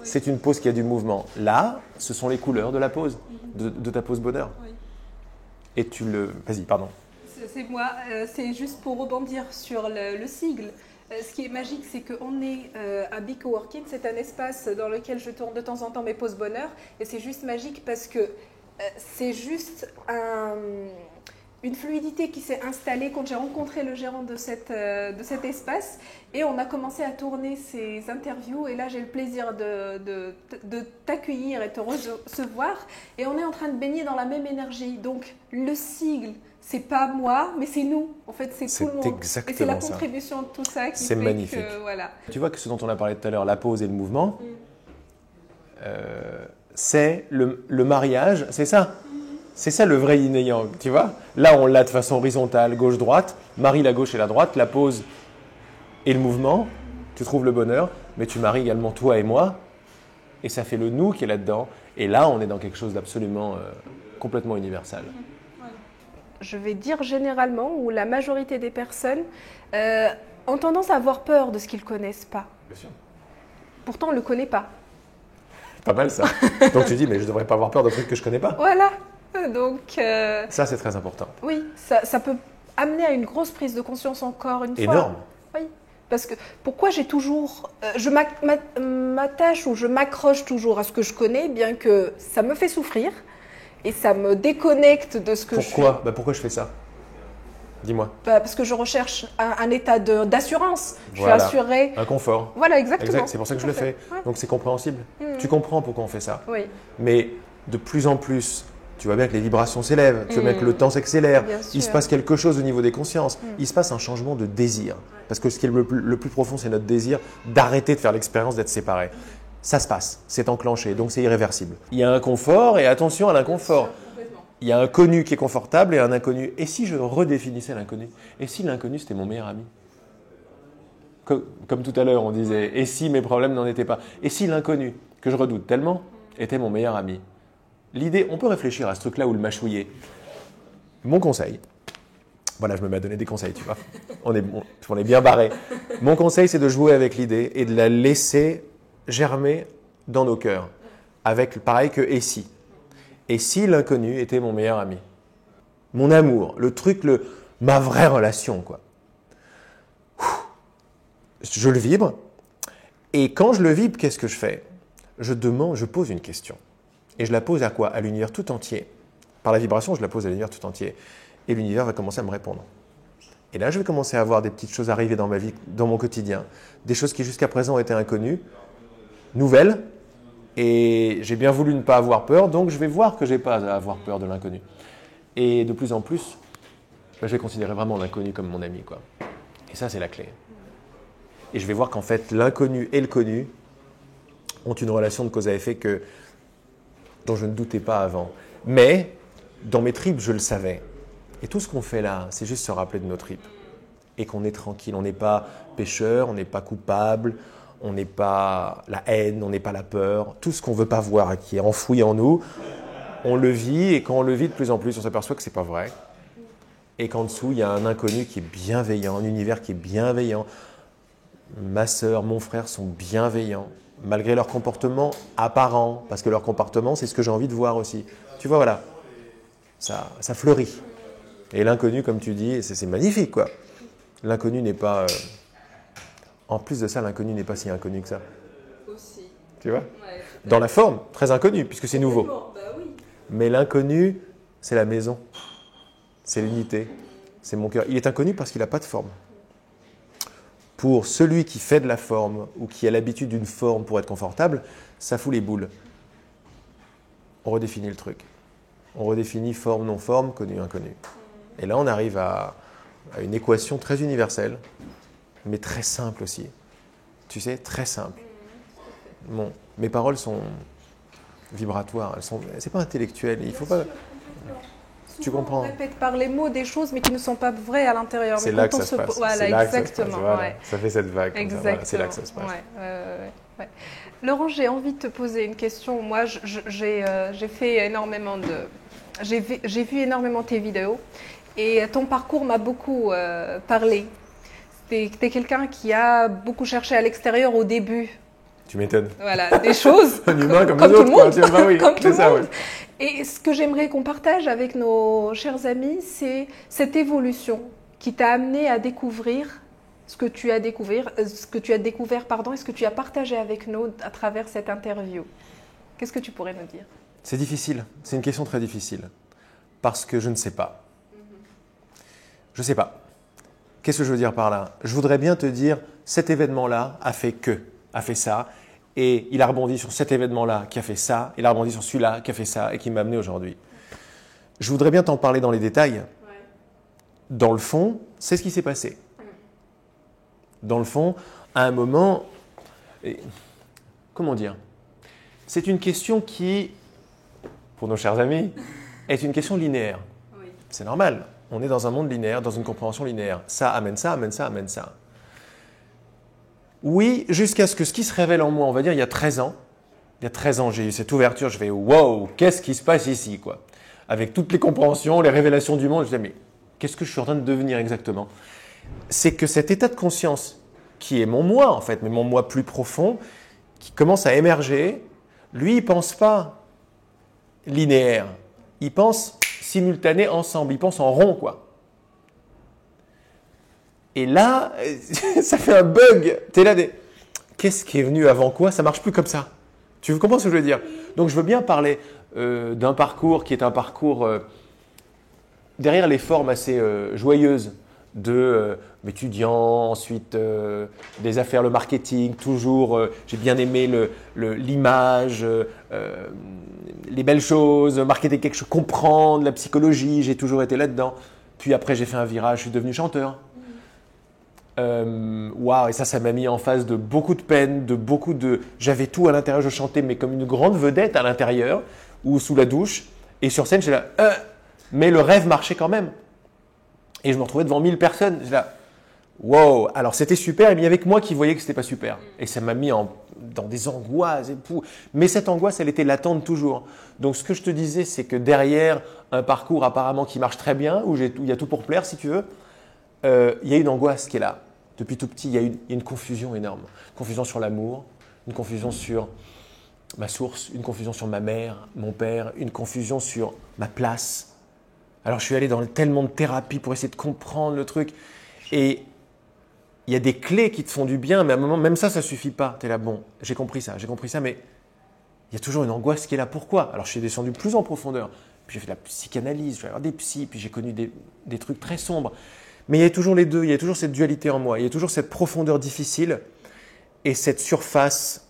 C'est une pose qui a du mouvement. Là, ce sont les couleurs de la pose, de ta pose bonheur. Oui. Et tu le... Vas-y, pardon. C'est moi, c'est juste pour rebondir sur le sigle. Ce qui est magique, c'est qu'on est à Be Coworking, c'est un espace dans lequel je tourne de temps en temps mes pauses bonheur. Et c'est juste magique parce que c'est juste une fluidité qui s'est installée quand j'ai rencontré le gérant de cet espace. Et on a commencé à tourner ces interviews. Et là, j'ai le plaisir de t'accueillir et te recevoir. Et on est en train de baigner dans la même énergie. Donc, le sigle, c'est pas moi, mais c'est nous. En fait, c'est tout le monde. Exactement et c'est la ça. contribution de tout ça qui C'est fait magnifique. que, voilà. Tu vois que ce dont on a parlé tout à l'heure, la pause et le mouvement, c'est le mariage, c'est ça. C'est ça le vrai yin et yang, tu vois. Là, on l'a de façon horizontale, gauche-droite, marie la gauche et la droite, la pause et le mouvement, tu trouves le bonheur, mais tu maries également toi et moi, et ça fait le nous qui est là-dedans. Et là, on est dans quelque chose d'absolument complètement universel. Je vais dire généralement, où la majorité des personnes ont tendance à avoir peur de ce qu'ils ne connaissent pas. Bien sûr. Pourtant, on ne le connaît pas. Pas mal ça. Donc tu dis, mais je ne devrais pas avoir peur de trucs que je ne connais pas. Voilà. Donc, ça, c'est très important. oui, ça peut amener à une grosse prise de conscience encore une fois. Énorme. Oui. Parce que pourquoi j'ai toujours. Je m'attache ou je m'accroche toujours à ce que je connais, bien que ça me fait souffrir et ça me déconnecte de ce que je suis. Pourquoi ? Pourquoi je fais ça ? Dis-moi. Parce que je recherche un état d'assurance. Je Voilà. suis assurée. Un confort. Voilà, exactement. Exact. C'est pour ça que je le fais. Ouais. Donc c'est compréhensible. Tu comprends pourquoi on fait ça. Oui. Mais de plus en plus, tu vois bien que les vibrations s'élèvent, tu vois bien que le temps s'accélère, Bien il se sûr. passe quelque chose au niveau des consciences, il se passe un changement de désir. Parce que ce qui est le plus profond, c'est notre désir d'arrêter de faire l'expérience d'être séparés. Ça se passe, c'est enclenché, donc c'est irréversible. Il y a un confort et attention à l'inconfort. Il y a un connu qui est confortable et un inconnu. Et si je redéfinissais l'inconnu ? Et si l'inconnu, c'était mon meilleur ami ? Comme tout à l'heure, on disait, et si mes problèmes n'en étaient pas ? Et si l'inconnu, que je redoute tellement, était mon meilleur ami ? L'idée, on peut réfléchir à ce truc-là où le mâchouiller. Mon conseil, voilà, je me mets à donner des conseils, tu vois. On est bien barré. Mon conseil, c'est de jouer avec l'idée et de la laisser germer dans nos cœurs. Avec pareil que et si. Et si l'inconnu était mon meilleur ami ? Mon amour, le truc, ma vraie relation, quoi. Je le vibre. Et quand je le vibre, qu'est-ce que je fais ? Je pose une question. Et je la pose à quoi ? À l'univers tout entier. Par la vibration, je la pose à l'univers tout entier. Et l'univers va commencer à me répondre. Et là, je vais commencer à voir des petites choses arriver dans ma vie, dans mon quotidien. Des choses qui jusqu'à présent étaient inconnues, nouvelles. Et j'ai bien voulu ne pas avoir peur, donc je vais voir que je n'ai pas à avoir peur de l'inconnu. Et de plus en plus, je vais considérer vraiment l'inconnu comme mon ami, quoi. Et ça, c'est la clé. Et je vais voir qu'en fait, l'inconnu et le connu ont une relation de cause à effet dont je ne doutais pas avant. Mais, dans mes tripes, je le savais. Et tout ce qu'on fait là, c'est juste se rappeler de nos tripes. Et qu'on est tranquille. On n'est pas pécheur, on n'est pas coupable, on n'est pas la haine, on n'est pas la peur. Tout ce qu'on ne veut pas voir, qui est enfoui en nous, on le vit. Et quand on le vit de plus en plus, on s'aperçoit que ce n'est pas vrai. Et qu'en dessous, il y a un inconnu qui est bienveillant, un univers qui est bienveillant. Ma sœur, mon frère sont bienveillants. Malgré leur comportement apparent, parce que leur comportement, c'est ce que j'ai envie de voir aussi. Tu vois, voilà, ça fleurit. Et l'inconnu, comme tu dis, c'est magnifique, quoi. L'inconnu n'est pas... En plus de ça, l'inconnu n'est pas si inconnu que ça. Aussi. Tu vois ? Ouais. Dans la forme, très inconnu, puisque c'est nouveau. Bah oui. Mais l'inconnu, c'est la maison. C'est l'unité. C'est mon cœur. Il est inconnu parce qu'il n'a pas de forme. Pour celui qui fait de la forme ou qui a l'habitude d'une forme pour être confortable, ça fout les boules. On redéfinit le truc. On redéfinit forme, non-forme, connu, inconnu. Et là, on arrive à une équation très universelle, mais très simple aussi. Tu sais, très simple. Bon, mes paroles sont vibratoires. C'est pas intellectuel. Il faut pas... Tu comprends? On répète par les mots des choses, mais qui ne sont pas vraies à l'intérieur. C'est là que ça se passe. Voilà, exactement. Ça fait cette vague. Exactement. Voilà, c'est là que ça se passe. Ouais. Laurent, j'ai envie de te poser une question. Moi, j'ai fait énormément de... J'ai vu énormément tes vidéos et ton parcours m'a beaucoup parlé. T'es quelqu'un qui a beaucoup cherché à l'extérieur au début. Tu m'étonnes. Voilà, des choses. Un humain comme tout nous le autres, monde. Bah oui, comme tout le ça, monde. ouais. Et ce que j'aimerais qu'on partage avec nos chers amis, c'est cette évolution qui t'a amené à découvrir ce que tu as découvert, et ce que tu as partagé avec nous à travers cette interview. Qu'est-ce que tu pourrais nous dire? C'est difficile. C'est une question très difficile. Parce que je ne sais pas. Je ne sais pas. Qu'est-ce que je veux dire par là? Je voudrais bien te dire, cet événement-là a fait ça, et il a rebondi sur cet événement-là qui a fait ça, il a rebondi sur celui-là qui a fait ça, et qui m'a amené aujourd'hui. Je voudrais bien t'en parler dans les détails. Ouais. Dans le fond, c'est ce qui s'est passé. Dans le fond, à un moment, comment dire? C'est une question qui, pour nos chers amis, est une question linéaire. Oui. C'est normal. On est dans un monde linéaire, dans une compréhension linéaire. Ça amène ça, amène ça, amène ça. Oui, jusqu'à ce que ce qui se révèle en moi, on va dire il y a 13 ans. Il y a 13 ans, j'ai eu cette ouverture, je fais « wow, qu'est-ce qui se passe ici ?» quoi. Avec toutes les compréhensions, les révélations du monde, je disais « mais qu'est-ce que je suis en train de devenir exactement ?» C'est que cet état de conscience, qui est mon moi en fait, mais mon moi plus profond, qui commence à émerger, lui, il ne pense pas linéaire. Il pense simultané ensemble, il pense en rond, quoi. Et là, ça fait un bug. Tu es là, qu'est-ce qui est venu avant quoi? Ça ne marche plus comme ça. Tu comprends ce que je veux dire? Donc, je veux bien parler d'un parcours qui est un parcours derrière les formes assez joyeuses d'étudiants, ensuite des affaires, le marketing, toujours, j'ai bien aimé l'image, les belles choses, marketer quelque chose, comprendre la psychologie, j'ai toujours été là-dedans. Puis après, j'ai fait un virage, je suis devenu chanteur. Waouh, et ça m'a mis en face de beaucoup de peine, j'avais tout à l'intérieur, je chantais, mais comme une grande vedette à l'intérieur, ou sous la douche, et sur scène, j'étais là, mais le rêve marchait quand même. Et je me retrouvais devant 1000 personnes, j'étais là, wow, alors c'était super, mais il y avait que moi qui voyais que c'était pas super. Et ça m'a mis dans des angoisses, mais cette angoisse, elle était latente toujours. Donc ce que je te disais, c'est que derrière un parcours apparemment qui marche très bien, où il y a tout pour plaire si tu veux, il y a une angoisse qui est là. Depuis tout petit, il y a une confusion énorme. Une confusion sur l'amour, une confusion sur ma source, une confusion sur ma mère, mon père, une confusion sur ma place. Alors je suis allé dans tellement de thérapies pour essayer de comprendre le truc. Et il y a des clés qui te font du bien, mais à un moment, même ça ne suffit pas. Tu es là, bon, j'ai compris ça, mais il y a toujours une angoisse qui est là. Pourquoi? Alors je suis descendu plus en profondeur. Puis j'ai fait de la psychanalyse, je vais avoir des psys, puis j'ai connu des trucs très sombres. Mais il y a toujours les deux, il y a toujours cette dualité en moi, il y a toujours cette profondeur difficile et cette surface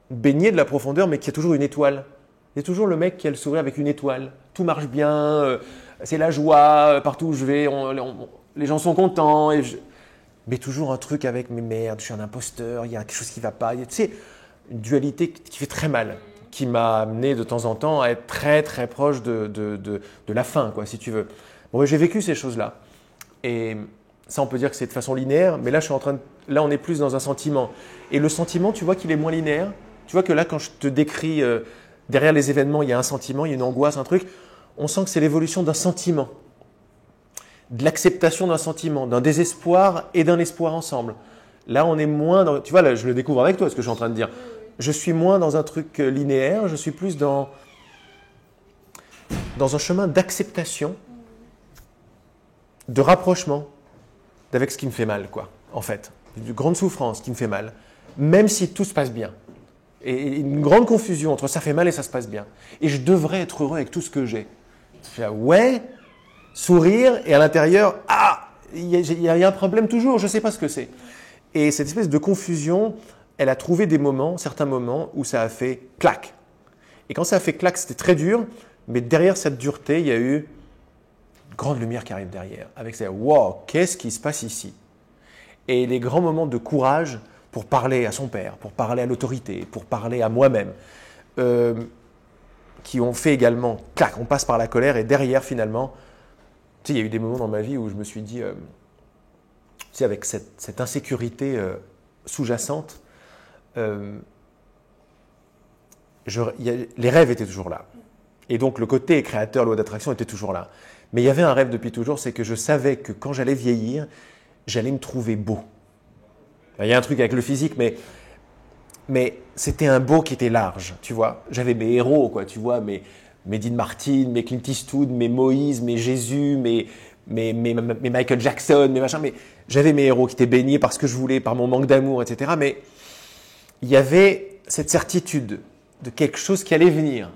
baignée de la profondeur, mais qui a toujours une étoile. Il y a toujours le mec qui a le sourire avec une étoile. Tout marche bien, c'est la joie, partout où je vais, les gens sont contents. Mais toujours un truc avec mes merdes, je suis un imposteur, il y a quelque chose qui ne va pas. Tu sais, une dualité qui fait très mal, qui m'a amené de temps en temps à être très très proche de la fin, quoi, si tu veux. Bon, j'ai vécu ces choses-là. Et ça, on peut dire que c'est de façon linéaire, mais là, là, on est plus dans un sentiment. Et le sentiment, tu vois qu'il est moins linéaire. Tu vois que là, quand je te décris, derrière les événements, il y a un sentiment, il y a une angoisse, un truc. On sent que c'est l'évolution d'un sentiment, de l'acceptation d'un sentiment, d'un désespoir et d'un espoir ensemble. Là, on est moins dans… Tu vois, là, je le découvre avec toi, ce que je suis en train de dire. Je suis moins dans un truc linéaire, je suis plus dans un chemin d'acceptation, de rapprochement avec ce qui me fait mal, quoi, en fait. Une grande souffrance qui me fait mal, même si tout se passe bien. Et une grande confusion entre ça fait mal et ça se passe bien. Et je devrais être heureux avec tout ce que j'ai. Je dis, ouais, sourire, et à l'intérieur, il y a un problème toujours, je ne sais pas ce que c'est. Et cette espèce de confusion, elle a trouvé certains moments où ça a fait clac. Et quand ça a fait clac, c'était très dur, mais derrière cette dureté, il y a eu grande lumière qui arrive derrière, avec ça, wow, qu'est-ce qui se passe ici? Et les grands moments de courage pour parler à son père, pour parler à l'autorité, pour parler à moi-même, qui ont fait également, clac, on passe par la colère et derrière finalement, tu sais, il y a eu des moments dans ma vie où je me suis dit, tu sais, avec cette insécurité sous-jacente, les rêves étaient toujours là. Et donc le côté créateur, loi d'attraction était toujours là. Mais il y avait un rêve depuis toujours, c'est que je savais que quand j'allais vieillir, j'allais me trouver beau. Il y a un truc avec le physique, mais c'était un beau qui était large, tu vois. J'avais mes héros, quoi, tu vois, mes Dean Martin, mes Clint Eastwood, mes Moïse, mes Jésus, mes Michael Jackson, mes machins. Mais j'avais mes héros qui étaient baignés par ce que je voulais, par mon manque d'amour, etc. Mais il y avait cette certitude de quelque chose qui allait venir.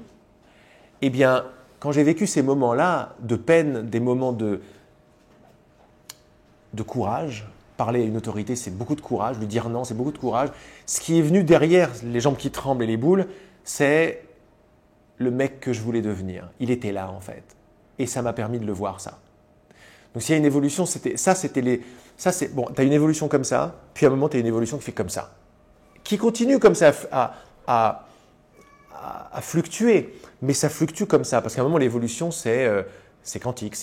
Eh bien, quand j'ai vécu ces moments-là de peine, des moments de courage, parler à une autorité, c'est beaucoup de courage, lui dire non, c'est beaucoup de courage. Ce qui est venu derrière les jambes qui tremblent et les boules, c'est le mec que je voulais devenir. Il était là, en fait. Et ça m'a permis de le voir, ça. Donc, s'il y a une évolution, bon, tu as une évolution comme ça, puis à un moment, tu as une évolution qui fait comme ça. Qui continue comme ça à fluctuer. Mais ça fluctue comme ça. Parce qu'à un moment, l'évolution, c'est quantique.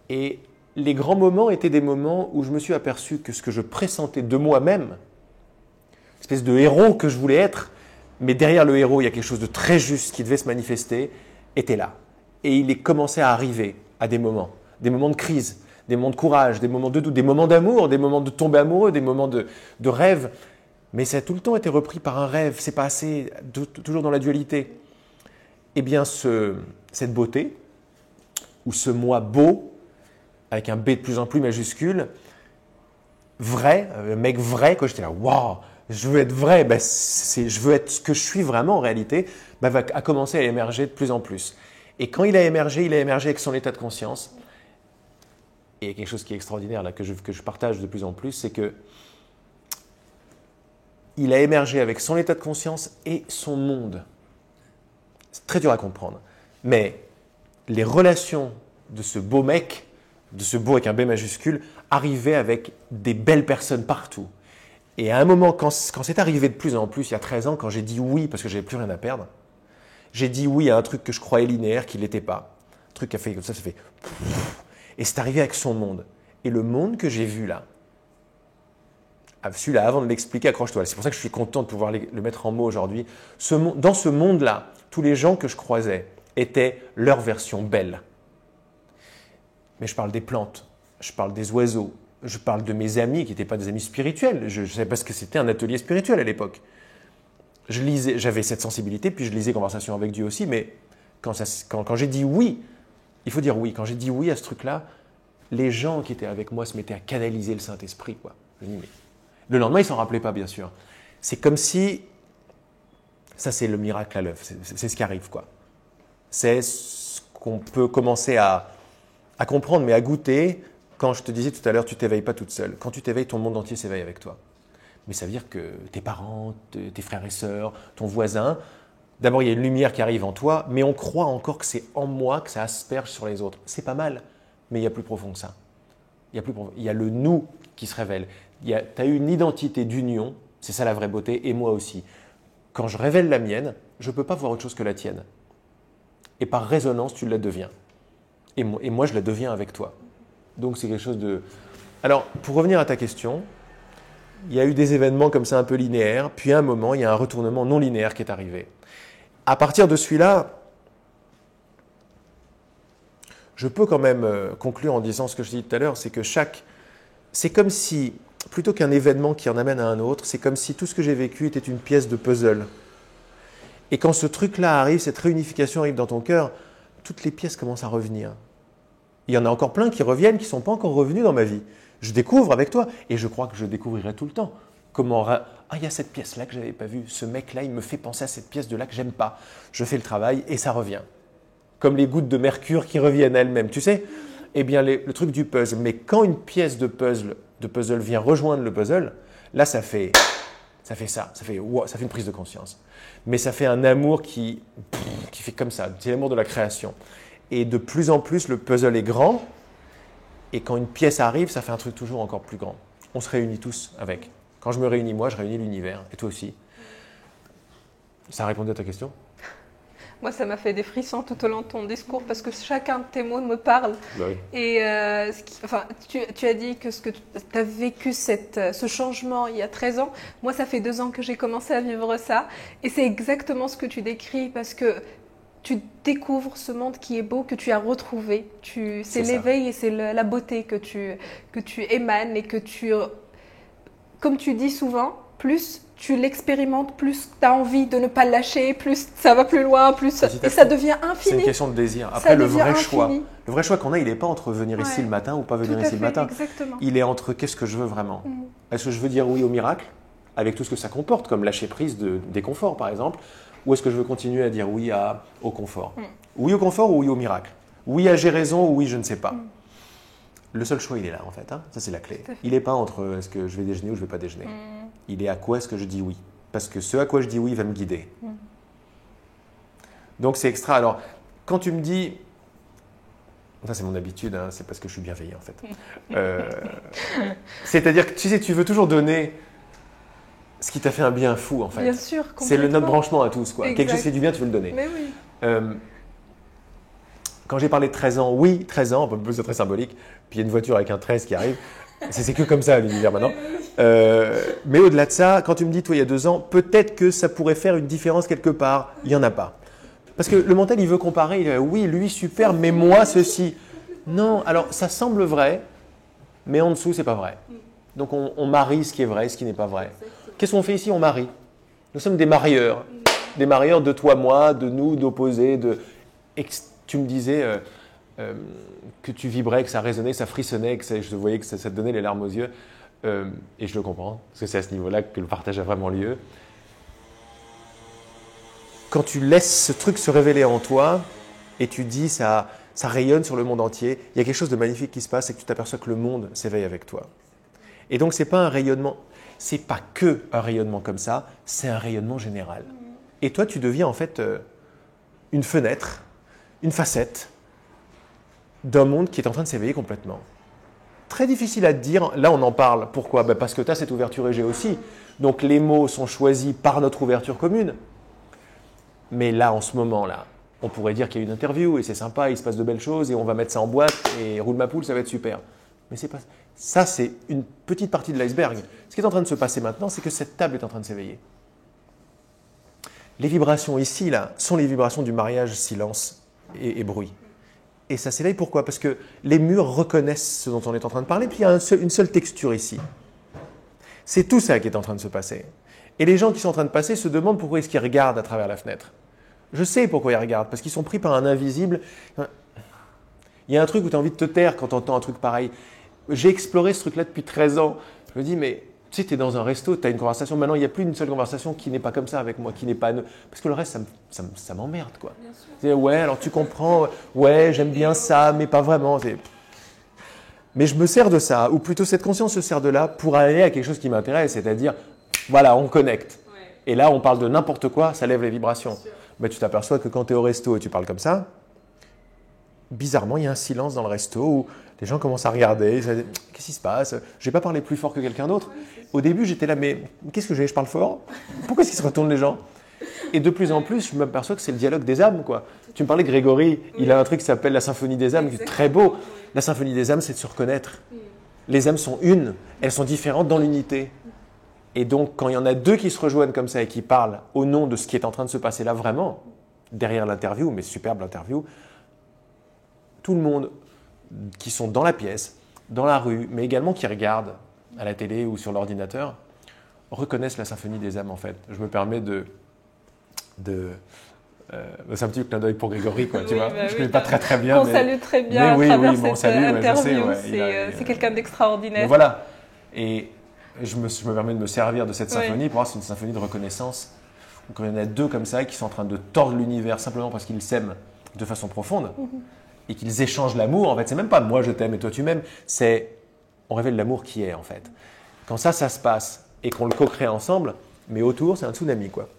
Et les grands moments étaient des moments où je me suis aperçu que ce que je pressentais de moi-même, espèce de héros que je voulais être, mais derrière le héros, il y a quelque chose de très juste qui devait se manifester, était là. Et il est commencé à arriver à des moments de crise, des moments de courage, des moments de doute, des moments d'amour, des moments de tomber amoureux, des moments de rêve. Mais ça a tout le temps été repris par un rêve, c'est pas assez, toujours dans la dualité. Eh bien, cette beauté, ou ce moi beau, avec un B de plus en plus majuscule, vrai, un mec vrai, quand j'étais là, waouh, je veux être vrai, je veux être ce que je suis vraiment en réalité, a commencé à émerger de plus en plus. Et quand il a émergé avec son état de conscience. Et quelque chose qui est extraordinaire là, que je partage de plus en plus, c'est que il a émergé avec son état de conscience et son monde. C'est très dur à comprendre. Mais les relations de ce beau mec, de ce beau avec un B majuscule, arrivaient avec des belles personnes partout. Et à un moment, quand c'est arrivé de plus en plus, il y a 13 ans, quand j'ai dit oui parce que j'avais plus rien à perdre, j'ai dit oui à un truc que je croyais linéaire, qui ne l'était pas. Un truc qui a fait comme ça fait... Et c'est arrivé avec son monde. Et le monde que j'ai vu là, celui-là, avant de l'expliquer, accroche-toi. C'est pour ça que je suis content de pouvoir le mettre en mots aujourd'hui. Dans ce monde-là, tous les gens que je croisais étaient leur version belle. Mais je parle des plantes, je parle des oiseaux, je parle de mes amis qui n'étaient pas des amis spirituels. Je savais parce que c'était un atelier spirituel à l'époque. Je lisais, j'avais cette sensibilité, puis je lisais Conversation avec Dieu aussi, mais quand j'ai dit oui, il faut dire oui, quand j'ai dit oui à ce truc-là, les gens qui étaient avec moi se mettaient à canaliser le Saint-Esprit, quoi. Je dis, mais... Le lendemain, ils ne s'en rappelaient pas, bien sûr. C'est comme si... Ça, c'est le miracle à l'œuvre. C'est ce qui arrive, quoi. C'est ce qu'on peut commencer à comprendre, mais à goûter. Quand je te disais tout à l'heure, tu ne t'éveilles pas toute seule. Quand tu t'éveilles, ton monde entier s'éveille avec toi. Mais ça veut dire que tes parents, tes frères et sœurs, ton voisin, d'abord, il y a une lumière qui arrive en toi, mais on croit encore que c'est en moi que ça asperge sur les autres. C'est pas mal, mais il y a plus profond que ça. Il y a le nous qui se révèle. Tu as une identité d'union, c'est ça la vraie beauté, et moi aussi. Quand je révèle la mienne, je ne peux pas voir autre chose que la tienne. Et par résonance, tu la deviens. Et moi, je la deviens avec toi. Donc, c'est quelque chose de... Alors, pour revenir à ta question, il y a eu des événements comme ça un peu linéaires, puis à un moment, il y a un retournement non linéaire qui est arrivé. À partir de celui-là, je peux quand même conclure en disant ce que je dis tout à l'heure, c'est que c'est comme si, plutôt qu'un événement qui en amène à un autre, c'est comme si tout ce que j'ai vécu était une pièce de puzzle. Et quand ce truc-là arrive, cette réunification arrive dans ton cœur, toutes les pièces commencent à revenir. Il y en a encore plein qui reviennent, qui ne sont pas encore revenus dans ma vie. Je découvre avec toi, et je crois que je découvrirai tout le temps. Il y a cette pièce-là que je n'avais pas vue. Ce mec-là, il me fait penser à cette pièce de là que j'aime pas. Je fais le travail et ça revient. Comme les gouttes de mercure qui reviennent elles-mêmes, tu sais. Eh bien, le truc du puzzle. Mais quand une pièce de puzzle vient rejoindre le puzzle, là, ça fait une prise de conscience. Mais ça fait un amour qui fait comme ça. C'est l'amour de la création. Et de plus en plus, le puzzle est grand. Et quand une pièce arrive, ça fait un truc toujours encore plus grand. On se réunit tous avec. Quand je me réunis moi, je réunis l'univers. Et toi aussi. Ça a répondu à ta question ? Moi, ça m'a fait des frissons tout au long de ton discours parce que chacun de tes mots me parle. Bah oui. Et tu as dit que tu as vécu ce changement il y a 13 ans. Moi, ça fait 2 ans que j'ai commencé à vivre ça. Et c'est exactement ce que tu décris parce que tu découvres ce monde qui est beau, que tu as retrouvé. C'est l'éveil et c'est la beauté que tu émanes et que comme tu dis souvent, plus tu l'expérimentes, plus tu as envie de ne pas le lâcher, plus ça va plus loin, et ça devient infini. C'est une question de désir. Après, le vrai choix qu'on a, il n'est pas entre venir ici le matin ou pas venir ici le matin. Exactement. Il est entre qu'est-ce que je veux vraiment. Est-ce que je veux dire oui au miracle, avec tout ce que ça comporte, comme lâcher prise des conforts par exemple, ou est-ce que je veux continuer à dire oui au confort? Oui au confort ou oui au miracle? Oui à j'ai raison ou oui je ne sais pas. Le seul choix, il est là en fait. Hein. Ça, c'est la clé. Il n'est pas entre est-ce que je vais déjeuner ou je ne vais pas déjeuner. Il est à quoi est-ce que je dis oui. Parce que ce à quoi je dis oui va me guider. Donc, c'est extra. Alors, quand tu me dis... Ça, c'est mon habitude. Hein, c'est parce que je suis bienveillant en fait. C'est-à-dire que tu sais, tu veux toujours donner ce qui t'a fait un bien fou en fait. Bien sûr. C'est notre branchement à tous. Quoi. Quelque chose qui fait du bien, tu veux le donner. Mais oui. Quand j'ai parlé de 13 ans, oui, 13 ans, c'est très symbolique. Puis il y a une voiture avec un 13 qui arrive. C'est que comme ça l'univers maintenant. Mais au-delà de ça, quand tu me dis, toi, il y a 2 ans, peut-être que ça pourrait faire une différence quelque part. Il n'y en a pas. Parce que le mental, il veut comparer. Il dit, oui, lui, super, mais moi, ceci. Non, alors ça semble vrai, mais en dessous, c'est pas vrai. Donc on marie ce qui est vrai et ce qui n'est pas vrai. Qu'est-ce qu'on fait ici? On marie. Nous sommes des marieurs. Des marieurs de toi, moi, de nous, d'opposés, tu me disais que tu vibrais, que ça résonnait, que ça frissonnait, que je voyais que ça te donnait les larmes aux yeux. Et je le comprends, parce que c'est à ce niveau-là que le partage a vraiment lieu. Quand tu laisses ce truc se révéler en toi et tu dis ça rayonne sur le monde entier, il y a quelque chose de magnifique qui se passe et que tu t'aperçois que le monde s'éveille avec toi. Et donc, ce n'est pas un rayonnement, c'est pas que un rayonnement comme ça, c'est un rayonnement général. Et toi, tu deviens en fait une fenêtre, une facette d'un monde qui est en train de s'éveiller complètement. Très difficile à te dire, là on en parle. Pourquoi? Parce que tu as cette ouverture et j'ai aussi. Donc les mots sont choisis par notre ouverture commune. Mais là, en ce moment-là, on pourrait dire qu'il y a une interview et c'est sympa, il se passe de belles choses et on va mettre ça en boîte et roule ma poule, ça va être super. Mais c'est pas ça, c'est une petite partie de l'iceberg. Ce qui est en train de se passer maintenant, c'est que cette table est en train de s'éveiller. Les vibrations ici, là, sont les vibrations du mariage, silence et bruit. Et ça s'éveille pourquoi? Parce que les murs reconnaissent ce dont on est en train de parler, puis il y a une seule texture ici. C'est tout ça qui est en train de se passer. Et les gens qui sont en train de passer se demandent pourquoi est-ce qu'ils regardent à travers la fenêtre. Je sais pourquoi ils regardent, parce qu'ils sont pris par un invisible. Il y a un truc où tu as envie de te taire quand tu entends un truc pareil. J'ai exploré ce truc-là depuis 13 ans. Je me dis, mais tu sais, tu es dans un resto, tu as une conversation. Maintenant, il n'y a plus une seule conversation qui n'est pas comme ça avec moi, qui n'est pas... Parce que le reste, ça m'emmerde, quoi. C'est, ouais, alors tu comprends, ouais, j'aime bien ça, mais pas vraiment. Mais je me sers de ça, ou plutôt cette conscience se sert de là pour aller à quelque chose qui m'intéresse, c'est-à-dire, voilà, on connecte. Ouais. Et là, on parle de n'importe quoi, ça lève les vibrations. Mais tu t'aperçois que quand tu es au resto et tu parles comme ça, bizarrement, il y a un silence dans le resto où les gens commencent à regarder. Qu'est-ce qui se passe? Je n'ai pas parlé plus fort que quelqu'un d'autre. Au début, j'étais là, mais qu'est-ce que j'ai? Je parle fort? Pourquoi est-ce qu'ils se retournent les gens? Et de plus en plus, je m'aperçois que c'est le dialogue des âmes, quoi. Tu me parlais de Grégory, il a un truc qui s'appelle la symphonie des âmes, qui est très beau. La symphonie des âmes, c'est de se reconnaître. Les âmes sont une, elles sont différentes dans l'unité. Et donc, quand il y en a deux qui se rejoignent comme ça et qui parlent au nom de ce qui est en train de se passer là vraiment, derrière l'interview, mais superbe l'interview, tout le monde qui sont dans la pièce, dans la rue, mais également qui regardent à la télé ou sur l'ordinateur, reconnaissent la symphonie des âmes en fait. Je me permets c'est un petit clin d'œil pour Grégory, quoi, tu vois. Je ne connais pas très bien. On salue très bien à travers cette interview. C'est quelqu'un d'extraordinaire. Voilà. Et je me permets de me servir de cette symphonie pour voir si c'est une symphonie de reconnaissance. Quand il y en a deux comme ça qui sont en train de tordre l'univers simplement parce qu'ils s'aiment de façon profonde et qu'ils échangent l'amour. En fait, c'est même pas moi je t'aime et toi tu m'aimes. C'est on révèle l'amour qui est en fait. Quand ça se passe et qu'on le co-crée ensemble, mais autour c'est un tsunami, quoi.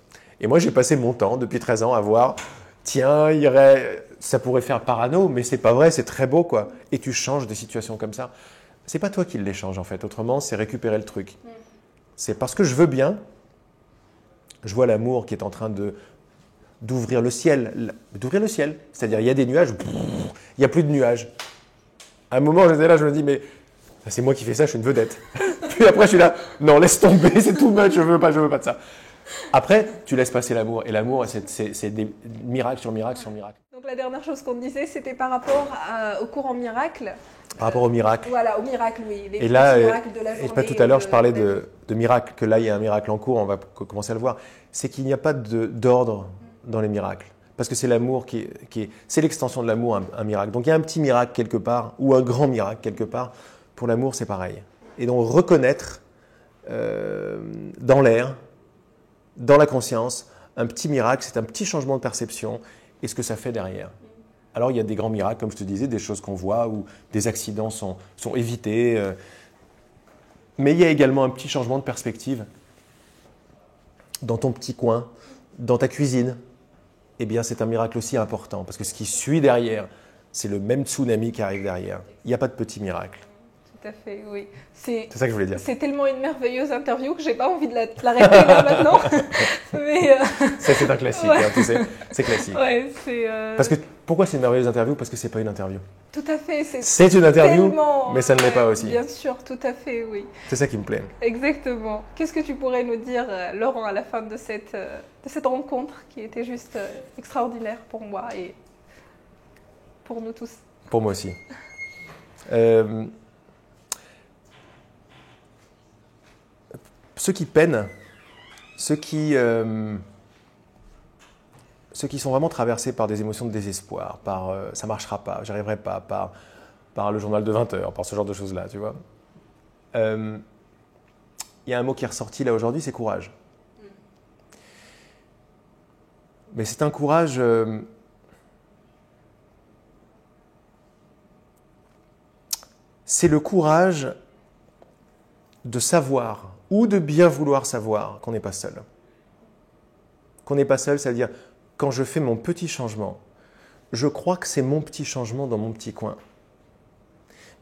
Et moi, j'ai passé mon temps depuis 13 ans à voir, tiens, ça pourrait faire parano, mais c'est pas vrai, c'est très beau, quoi. Et tu changes des situations comme ça. C'est pas toi qui les changes, en fait. Autrement, c'est récupérer le truc. C'est parce que je veux bien, je vois l'amour qui est en train de d'ouvrir le ciel. C'est-à-dire, il y a des nuages, il n'y a plus de nuages. À un moment, j'étais là, je me dis, mais c'est moi qui fais ça, je suis une vedette. Puis après, je suis là, non, laisse tomber, c'est tout much, je veux pas de ça. Après, tu laisses passer l'amour. Et l'amour, c'est des miracles sur miracles sur miracles. Donc la dernière chose qu'on disait, c'était par rapport au courant miracle. Par rapport au miracle. Voilà, au miracle, oui. Les et là, miracles de la journée. Et pas tout à l'heure, je parlais de miracle, que là, il y a un miracle en cours, on va commencer à le voir. C'est qu'il n'y a pas d'ordre dans les miracles. Parce que c'est l'amour c'est l'extension de l'amour, un miracle. Donc il y a un petit miracle quelque part, ou un grand miracle quelque part. Pour l'amour, c'est pareil. Et donc reconnaître dans l'air, dans la conscience, un petit miracle, c'est un petit changement de perception et ce que ça fait derrière. Alors il y a des grands miracles, comme je te disais, des choses qu'on voit, où des accidents sont évités. Mais il y a également un petit changement de perspective dans ton petit coin, dans ta cuisine. Eh bien, c'est un miracle aussi important, parce que ce qui suit derrière, c'est le même tsunami qui arrive derrière. Il n'y a pas de petit miracle. Tout à fait, oui. C'est ça que je voulais dire. C'est tellement une merveilleuse interview que je n'ai pas envie de l'arrêter là maintenant. Mais Ça, c'est un classique, ouais. Tu sais. C'est classique. Ouais, Parce que, pourquoi c'est une merveilleuse interview? Parce que ce n'est pas une interview. Tout à fait. C'est une interview, tellement... mais ça ne l'est pas aussi. Bien sûr, tout à fait, oui. C'est ça qui me plaît. Exactement. Qu'est-ce que tu pourrais nous dire, Laurent, à la fin de cette rencontre qui était juste extraordinaire pour moi et pour nous tous? Pour moi aussi. Ceux qui peinent, ceux qui sont vraiment traversés par des émotions de désespoir, par ça ne marchera pas, j'y arriverai pas, par le journal de 20 heures, par ce genre de choses-là, tu vois. Il y a un mot qui est ressorti là aujourd'hui, c'est courage. Mais c'est un courage c'est le courage de savoir ou de bien vouloir savoir qu'on n'est pas seul. Qu'on n'est pas seul, c'est-à-dire quand je fais mon petit changement, je crois que c'est mon petit changement dans mon petit coin.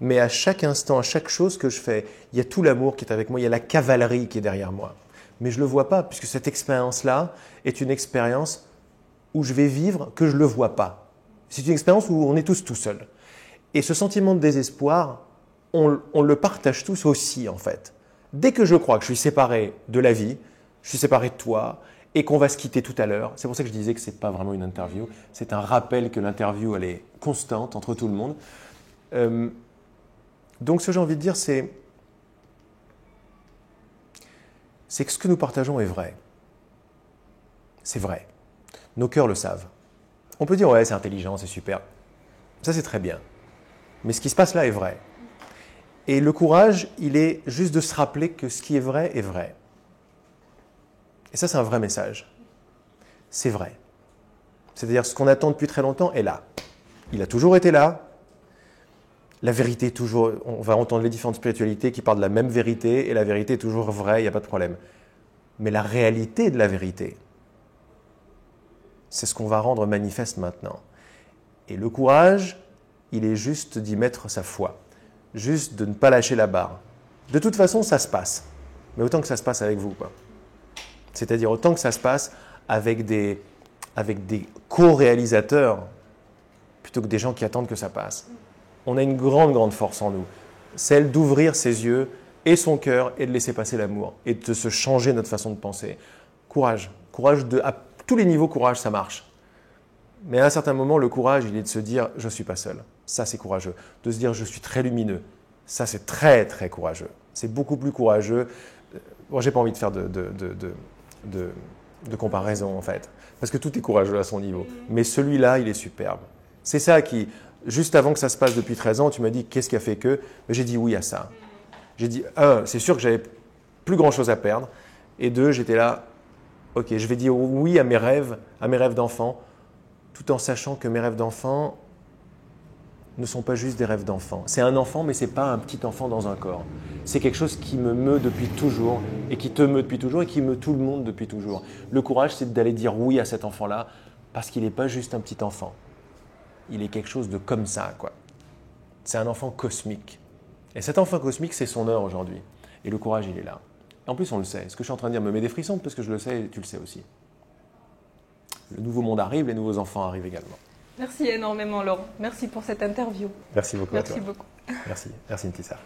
Mais à chaque instant, à chaque chose que je fais, il y a tout l'amour qui est avec moi, il y a la cavalerie qui est derrière moi. Mais je ne le vois pas, puisque cette expérience-là est une expérience où je vais vivre que je ne le vois pas. C'est une expérience où on est tous tout seuls. Et ce sentiment de désespoir, on le partage tous aussi, en fait. Dès que je crois que je suis séparé de la vie, je suis séparé de toi, et qu'on va se quitter tout à l'heure, c'est pour ça que je disais que ce n'est pas vraiment une interview, c'est un rappel que l'interview, elle est constante entre tout le monde. Donc ce que j'ai envie de dire, c'est que ce que nous partageons est vrai. C'est vrai. Nos cœurs le savent. On peut dire, ouais, c'est intelligent, c'est super. Ça, c'est très bien. Mais ce qui se passe là est vrai. Et le courage, il est juste de se rappeler que ce qui est vrai est vrai. Et ça, c'est un vrai message. C'est vrai. C'est-à-dire, ce qu'on attend depuis très longtemps est là. Il a toujours été là. La vérité est toujours... On va entendre les différentes spiritualités qui parlent de la même vérité, et la vérité est toujours vraie, il n'y a pas de problème. Mais la réalité de la vérité, c'est ce qu'on va rendre manifeste maintenant. Et le courage, il est juste d'y mettre sa foi. Juste de ne pas lâcher la barre. De toute façon, ça se passe. Mais autant que ça se passe avec vous, quoi. C'est-à-dire autant que ça se passe avec des co-réalisateurs plutôt que des gens qui attendent que ça passe. On a une grande, grande force en nous. Celle d'ouvrir ses yeux et son cœur et de laisser passer l'amour et de se changer notre façon de penser. Courage. Courage à tous les niveaux, courage, ça marche. Mais à un certain moment, le courage, il est de se dire « je ne suis pas seul ». Ça, c'est courageux. De se dire « je suis très lumineux ». Ça, c'est très, très courageux. C'est beaucoup plus courageux. Bon, je n'ai pas envie de faire de comparaison, en fait. Parce que tout est courageux à son niveau. Mais celui-là, il est superbe. C'est ça qui, juste avant que ça se passe depuis 13 ans, tu m'as dit « qu'est-ce qui a fait que ?» J'ai dit oui à ça. J'ai dit « c'est sûr que j'avais plus grand-chose à perdre. » Et 2, j'étais là « ok, je vais dire oui à mes rêves d'enfant. » Tout en sachant que mes rêves d'enfant ne sont pas juste des rêves d'enfant. C'est un enfant, mais ce n'est pas un petit enfant dans un corps. C'est quelque chose qui me meut depuis toujours, et qui te meut depuis toujours, et qui meut tout le monde depuis toujours. Le courage, c'est d'aller dire oui à cet enfant-là, parce qu'il n'est pas juste un petit enfant. Il est quelque chose de comme ça, quoi. C'est un enfant cosmique. Et cet enfant cosmique, c'est son heure aujourd'hui. Et le courage, il est là. Et en plus, on le sait. Ce que je suis en train de dire me met des frissons, parce que je le sais et tu le sais aussi. le nouveau monde arrive, les nouveaux enfants arrivent également. Merci énormément Laurent. Merci pour cette interview. Merci beaucoup à Merci toi. beaucoup. Merci Ntissa.